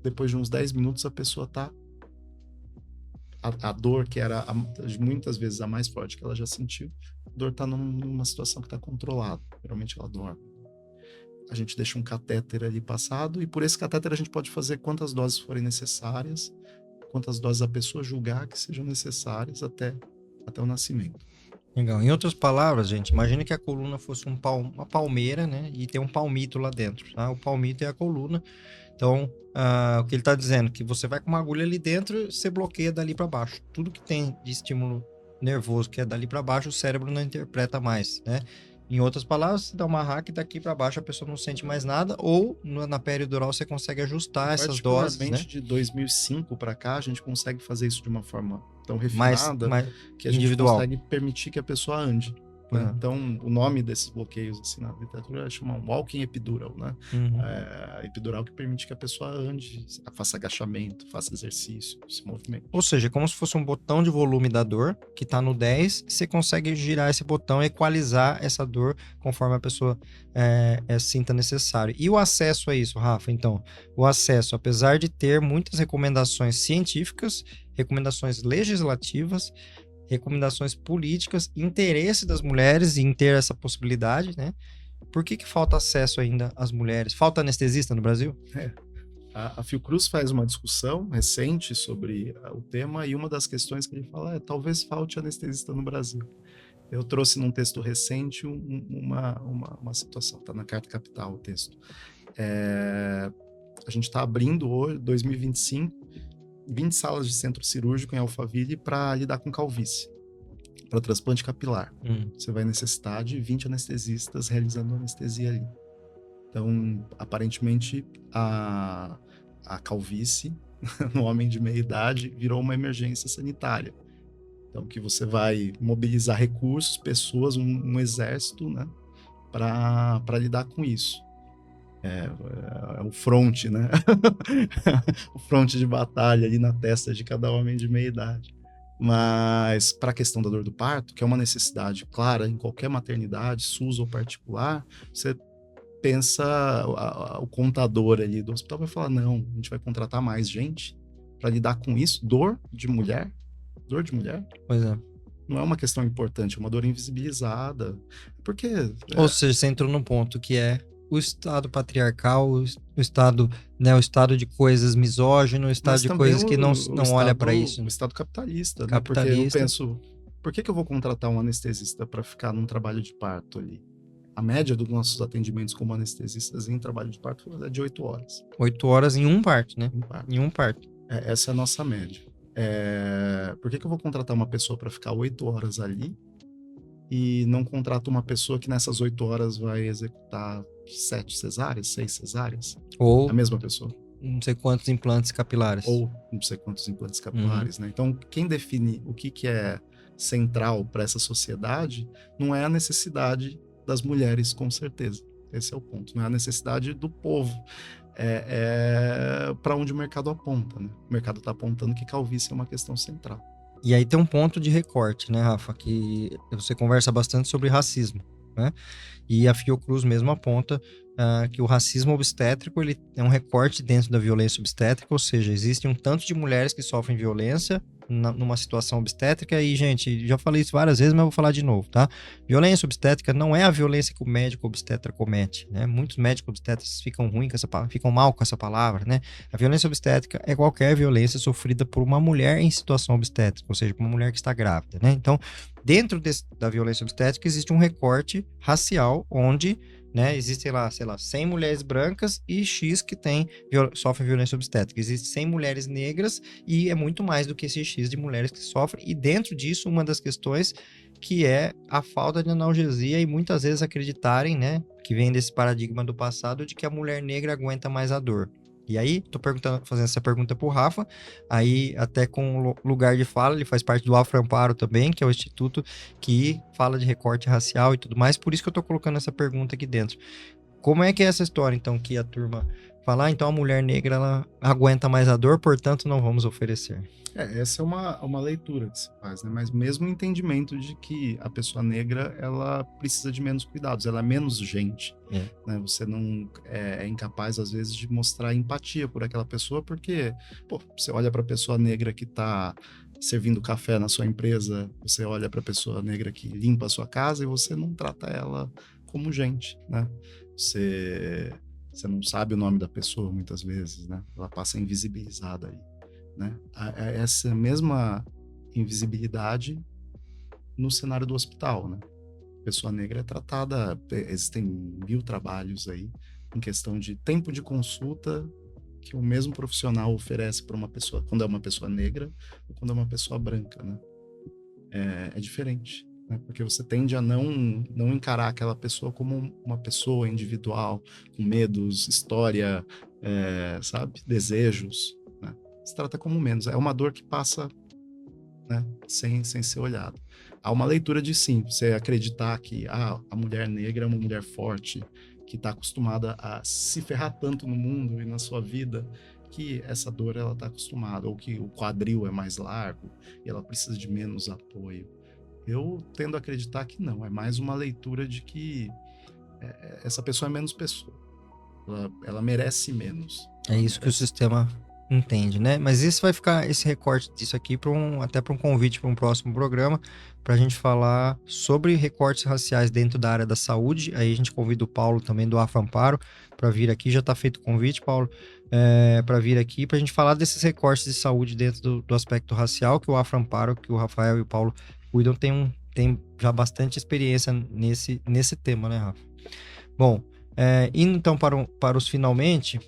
Depois de uns 10 minutos, a pessoa está... A dor, que era muitas vezes a mais forte que ela já sentiu, a dor está numa situação que está controlada. Geralmente ela dorme. A gente deixa um catéter ali passado, e por esse catéter a gente pode fazer quantas doses forem necessárias, quantas doses a pessoa julgar que sejam necessárias até o nascimento. Legal. Em outras palavras, gente, imagine que a coluna fosse uma palmeira, né? E tem um palmito lá dentro, tá? O palmito é a coluna. Então, o que ele está dizendo, que você vai com uma agulha ali dentro, você bloqueia dali para baixo. Tudo que tem de estímulo nervoso que é dali para baixo, o cérebro não interpreta mais, né? Em outras palavras, você dá uma hack daqui para baixo, a pessoa não sente mais nada, ou na peridural você consegue ajustar essas doses, né? Particularmente de 2005 para cá, a gente consegue fazer isso de uma forma tão refinada mais que a gente individual. consegue permitir que a pessoa ande. Né? Então, o nome desses bloqueios assim, na literatura é chamar walking epidural, né? Epidural que permite que a pessoa ande, faça agachamento, faça exercício, se movimente. Ou seja, é como se fosse um botão de volume da dor, que está no 10, você consegue girar esse botão e equalizar essa dor conforme a pessoa sinta necessário. E o acesso a isso, Rafa? Então, o acesso, apesar de ter muitas recomendações científicas, recomendações legislativas, recomendações políticas, interesse das mulheres em ter essa possibilidade, né? Por que falta acesso ainda às mulheres? Falta anestesista no Brasil? A Fiocruz faz uma discussão recente sobre o tema, e uma das questões que ele fala é talvez falte anestesista no Brasil. Eu trouxe num texto recente uma situação, está na Carta Capital o texto. A gente está abrindo hoje, 2025, 20 salas de centro cirúrgico em Alphaville para lidar com calvície, para transplante capilar. Você vai necessitar de 20 anestesistas realizando anestesia ali. Então, aparentemente, a calvície no homem de meia idade virou uma emergência sanitária. Então, que você vai mobilizar recursos, pessoas, um exército, né, para lidar com isso. É o fronte, né? O fronte de batalha ali na testa de cada homem de meia idade. Mas para a questão da dor do parto, que é uma necessidade clara em qualquer maternidade, SUS ou particular, você pensa, o contador ali do hospital vai falar, não, a gente vai contratar mais gente para lidar com isso. Dor de mulher? Pois é. Não é uma questão importante, é uma dor invisibilizada. Porque... Ou seja, você entrou num ponto que é o Estado patriarcal, o Estado, né, o Estado de coisas misógino, o Estado de coisas que não olha para isso. O Estado capitalista, né? Porque eu penso, por que eu vou contratar um anestesista para ficar num trabalho de parto ali? A média dos nossos atendimentos como anestesistas em trabalho de parto é de 8 horas. 8 horas em um parto, né? Em um parto. Essa é a nossa média. Por que eu vou contratar uma pessoa para ficar 8 horas ali e não contrato uma pessoa que nessas 8 horas vai executar 7 cesáreas, 6 cesáreas? Ou a mesma pessoa. Não sei quantos implantes capilares. Ou não sei quantos implantes capilares, né? Então, quem define o que é central para essa sociedade não é a necessidade das mulheres, com certeza. Esse é o ponto. Não é a necessidade do povo. Para onde o mercado aponta, né? O mercado está apontando que calvície é uma questão central. E aí tem um ponto de recorte, né, Rafa? Que você conversa bastante sobre racismo, né? E a Fiocruz mesmo aponta que o racismo obstétrico ele é um recorte dentro da violência obstétrica, ou seja, existe um tanto de mulheres que sofrem violência numa situação obstétrica e, gente, já falei isso várias vezes, mas vou falar de novo, tá? Violência obstétrica não é a violência que o médico obstetra comete, né? Muitos médicos obstetras ficam mal com essa palavra, né? A violência obstétrica é qualquer violência sofrida por uma mulher em situação obstétrica, ou seja, por uma mulher que está grávida, né? Então, dentro da violência obstétrica existe um recorte racial onde né? Existem lá, sei lá, 100 mulheres brancas e X que sofrem violência obstétrica. Existem 100 mulheres negras e é muito mais do que esse X de mulheres que sofrem. E dentro disso, uma das questões que é a falta de analgesia e muitas vezes acreditarem, né, que vem desse paradigma do passado de que a mulher negra aguenta mais a dor. E aí, tô fazendo essa pergunta pro Rafa, aí até com lugar de fala, ele faz parte do Aframparo também, que é o instituto que fala de recorte racial e tudo mais, por isso que eu tô colocando essa pergunta aqui dentro. Como é que é essa história, então, que a turma fala, então a mulher negra, ela aguenta mais a dor, portanto, não vamos oferecer? Essa é uma leitura que se faz, né? Mas mesmo o entendimento de que a pessoa negra, ela precisa de menos cuidados, ela é menos gente, né? Você não é incapaz, às vezes, de mostrar empatia por aquela pessoa, porque, pô, você olha para a pessoa negra que está servindo café na sua empresa, você olha para a pessoa negra que limpa a sua casa e você não trata ela como gente, né? Você não sabe o nome da pessoa, muitas vezes, né? Ela passa invisibilizada aí. Né? Essa mesma invisibilidade no cenário do hospital, né? A pessoa negra é tratada, existem 1000 trabalhos aí em questão de tempo de consulta que o mesmo profissional oferece para uma pessoa, quando é uma pessoa negra ou quando é uma pessoa branca, né? É diferente, né? Porque você tende a não encarar aquela pessoa como uma pessoa individual, com medos, história, sabe? Desejos, né? Se trata como menos. É uma dor que passa, né, sem ser olhada. Há uma leitura de sim, você acreditar que a mulher negra é uma mulher forte, que está acostumada a se ferrar tanto no mundo e na sua vida, que essa dor ela está acostumada, ou que o quadril é mais largo e ela precisa de menos apoio. Eu tendo a acreditar que não, é mais uma leitura de que essa pessoa é menos pessoa. Ela merece menos. É isso que o sistema entende, né? Mas isso vai ficar, esse recorte disso aqui, até para um convite para um próximo programa, para a gente falar sobre recortes raciais dentro da área da saúde. Aí a gente convida o Paulo também do Aframparo para vir aqui. Já está feito o convite, Paulo, para vir aqui, para a gente falar desses recortes de saúde dentro do aspecto racial, que o Aframparo, que o Rafael e o Paulo cuidam, tem já bastante experiência nesse tema, né, Rafa? Bom, indo então para os finalmente,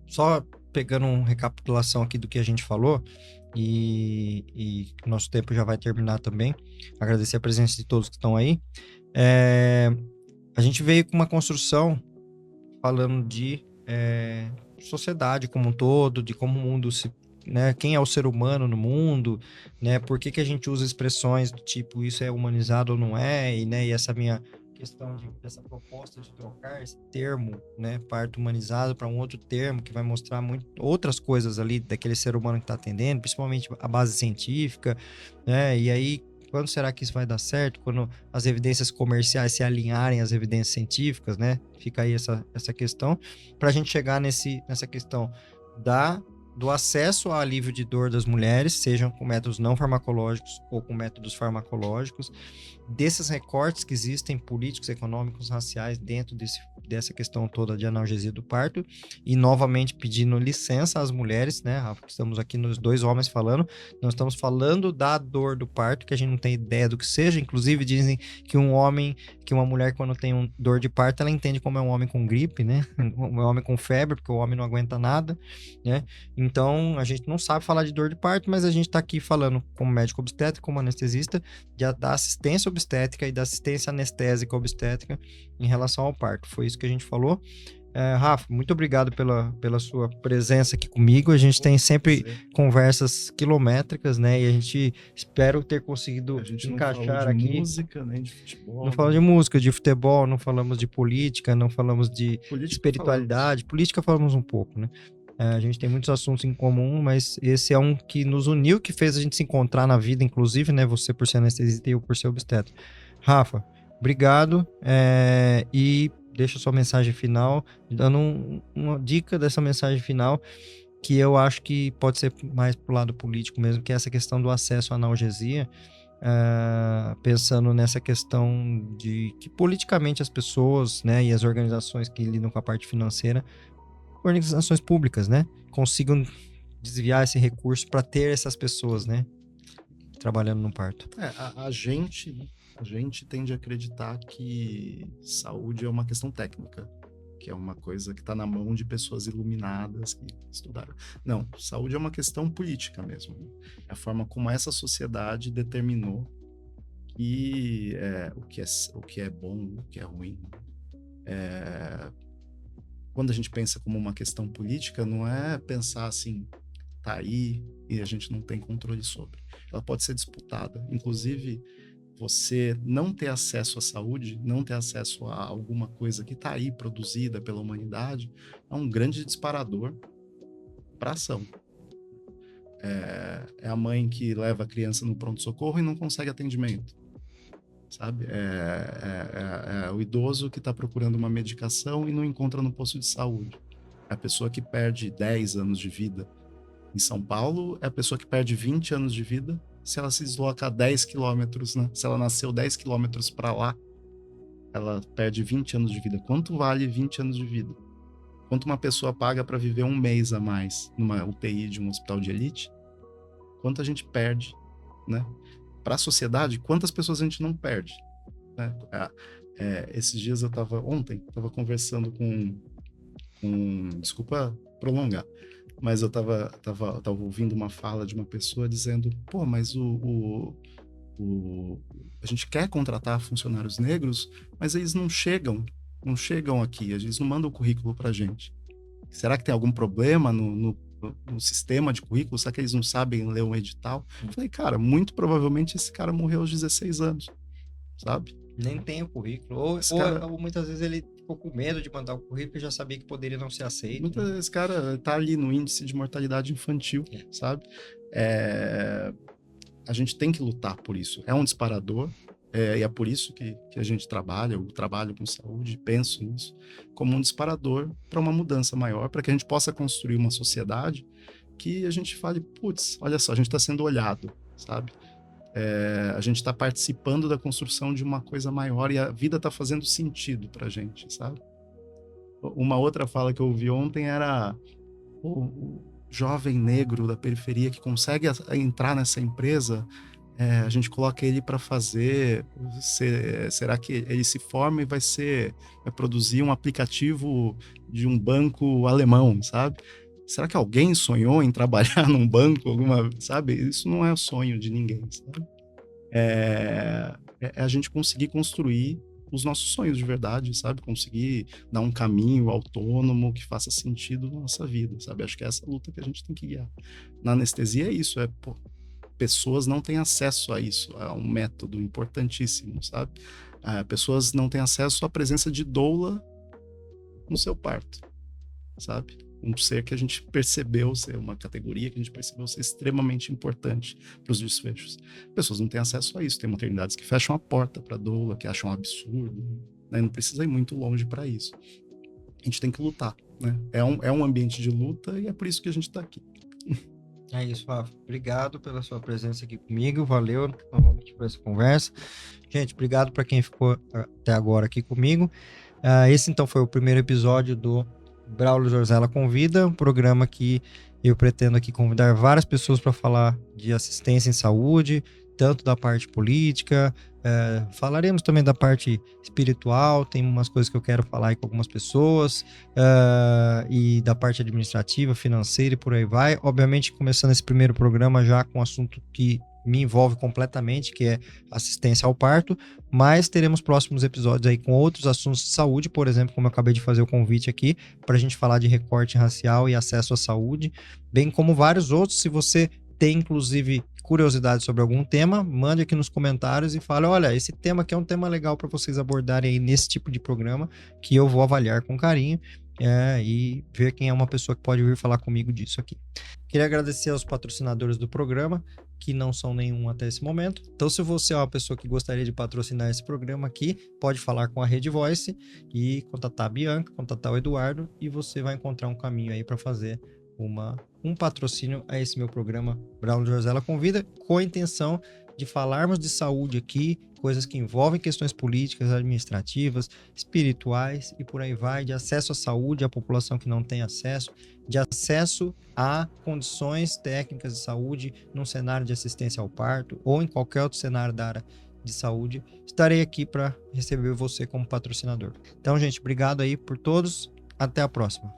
só pegando uma recapitulação aqui do que a gente falou, e nosso tempo já vai terminar também, agradecer a presença de todos que estão aí. A gente veio com uma construção falando de sociedade como um todo, de como o mundo né, quem é o ser humano no mundo, né, por que a gente usa expressões do tipo isso é humanizado ou não é, e essa minha questão dessa proposta de trocar esse termo, né, parto humanizado para um outro termo que vai mostrar outras coisas ali daquele ser humano que está atendendo, principalmente a base científica, né, e aí quando será que isso vai dar certo? Quando as evidências comerciais se alinharem às evidências científicas, né? Fica aí essa questão, para a gente chegar nessa questão do acesso ao alívio de dor das mulheres, sejam com métodos não farmacológicos ou com métodos farmacológicos, desses recortes que existem políticos, econômicos, raciais dentro dessa questão toda de analgesia do parto, e novamente pedindo licença às mulheres, né, Rafa? Estamos aqui nos dois homens falando, não estamos falando da dor do parto, que a gente não tem ideia do que seja, inclusive dizem que uma mulher quando tem dor de parto, ela entende como é um homem com gripe, né, um homem com febre, porque o homem não aguenta nada, né, então a gente não sabe falar de dor de parto, mas a gente está aqui falando como médico obstetra, como anestesista, da assistência obstétrica e da assistência anestésica obstétrica em relação ao parto. Foi isso que a gente falou. Rafa, muito obrigado pela sua presença aqui comigo. A gente tem sempre conversas quilométricas, né? E a gente espera ter conseguido encaixar aqui. Não falou de música, nem de futebol. Não falamos de música, de futebol, não falamos de política, não falamos de espiritualidade. Política falamos um pouco, né? A gente tem muitos assuntos em comum, mas esse é um que nos uniu, que fez a gente se encontrar na vida, inclusive, né? Você por ser anestesista e eu por ser obstetra. Rafa, obrigado. E deixa sua mensagem final, dando uma dica dessa mensagem final, que eu acho que pode ser mais pro lado político mesmo, que é essa questão do acesso à analgesia, pensando nessa questão de que politicamente as pessoas, né, e as organizações que lidam com a parte financeira, organizações públicas, né, consigam desviar esse recurso para ter essas pessoas, né, trabalhando no parto. A gente A gente tende a acreditar que saúde é uma questão técnica, que é uma coisa que está na mão de pessoas iluminadas que estudaram. Não, saúde é uma questão política mesmo. É a forma como essa sociedade determinou o que é bom, o que é ruim. Quando a gente pensa como uma questão política, não é pensar assim, tá aí e a gente não tem controle sobre. Ela pode ser disputada. Inclusive, você não ter acesso à saúde, não ter acesso a alguma coisa que está aí produzida pela humanidade, é um grande disparador para ação. É a mãe que leva a criança no pronto-socorro e não consegue atendimento, sabe? É o idoso que está procurando uma medicação e não encontra no posto de saúde. É a pessoa que perde 10 anos de vida. Em São Paulo, é a pessoa que perde 20 anos de vida se ela se desloca 10 quilômetros, né? Se ela nasceu 10 quilômetros para lá, ela perde 20 anos de vida. Quanto vale 20 anos de vida? Quanto uma pessoa paga para viver um mês a mais numa UTI de um hospital de elite? Quanto a gente perde, né? Para a sociedade, quantas pessoas a gente não perde? Né? Esses dias ontem, estava conversando desculpa prolongar, mas eu tava ouvindo uma fala de uma pessoa dizendo, pô, mas a gente quer contratar funcionários negros, mas eles não chegam aqui, eles não mandam o currículo pra gente. Será que tem algum problema no sistema de currículo? Será que eles não sabem ler um edital? Eu falei, cara, muito provavelmente esse cara morreu aos 16 anos, sabe? Nem tem o currículo. Ou muitas vezes ele ficou com medo de mandar o currículo e já sabia que poderia não ser aceito. Muitas vezes esse cara tá ali no índice de mortalidade infantil, sabe? A gente tem que lutar por isso. É um disparador, e é por isso que a gente eu trabalho com saúde, penso nisso, como um disparador para uma mudança maior, para que a gente possa construir uma sociedade que a gente fale, putz, olha só, a gente está sendo olhado, sabe? A gente está participando da construção de uma coisa maior e a vida está fazendo sentido para a gente, sabe? Uma outra fala que eu ouvi ontem era o jovem negro da periferia que consegue entrar nessa empresa, a gente coloca ele para fazer, será que ele se forma e vai produzir um aplicativo de um banco alemão, sabe? Será que alguém sonhou em trabalhar num banco, sabe? Isso não é o sonho de ninguém, sabe? É a gente conseguir construir os nossos sonhos de verdade, sabe? Conseguir dar um caminho autônomo que faça sentido na nossa vida, sabe? Acho que é essa luta que a gente tem que guiar. Na anestesia é isso, pessoas não têm acesso a isso, é um método importantíssimo, sabe? Pessoas não têm acesso à presença de doula no seu parto, sabe? Um ser que a gente percebeu ser uma categoria que a gente percebeu ser extremamente importante para os desfechos. Pessoas não têm acesso a isso. Tem maternidades que fecham a porta para doula, que acham um absurdo, né? Não precisa ir muito longe para isso. A gente tem que lutar, né? É um ambiente de luta e é por isso que a gente está aqui. É isso, Rafa. Obrigado pela sua presença aqui comigo. Valeu novamente por essa conversa. Gente, obrigado para quem ficou até agora aqui comigo. Esse então foi o primeiro episódio do Braulio Zorzella Convida, um programa que eu pretendo aqui convidar várias pessoas para falar de assistência em saúde, tanto da parte política, falaremos também da parte espiritual, tem umas coisas que eu quero falar aí com algumas pessoas, e da parte administrativa, financeira e por aí vai. Obviamente, começando esse primeiro programa já com um assunto que me envolve completamente, que é assistência ao parto, mas teremos próximos episódios aí com outros assuntos de saúde, por exemplo, como eu acabei de fazer o convite aqui, para a gente falar de recorte racial e acesso à saúde, bem como vários outros. Se você tem, inclusive, curiosidade sobre algum tema, mande aqui nos comentários e fale, olha, esse tema aqui é um tema legal para vocês abordarem aí nesse tipo de programa, que eu vou avaliar com carinho, e ver quem é uma pessoa que pode vir falar comigo disso aqui. Queria agradecer aos patrocinadores do programa, que não são nenhum até esse momento. Então, se você é uma pessoa que gostaria de patrocinar esse programa aqui, pode falar com a Rede Voice e contatar a Bianca, contatar o Eduardo, e você vai encontrar um caminho aí para fazer um patrocínio a esse meu programa Braulio Zorzella Convida, com a intenção de falarmos de saúde aqui, coisas que envolvem questões políticas, administrativas, espirituais e por aí vai, de acesso à saúde à população que não tem acesso, de acesso a condições técnicas de saúde num cenário de assistência ao parto ou em qualquer outro cenário da área de saúde, estarei aqui para receber você como patrocinador. Então, gente, obrigado aí por todos. Até a próxima.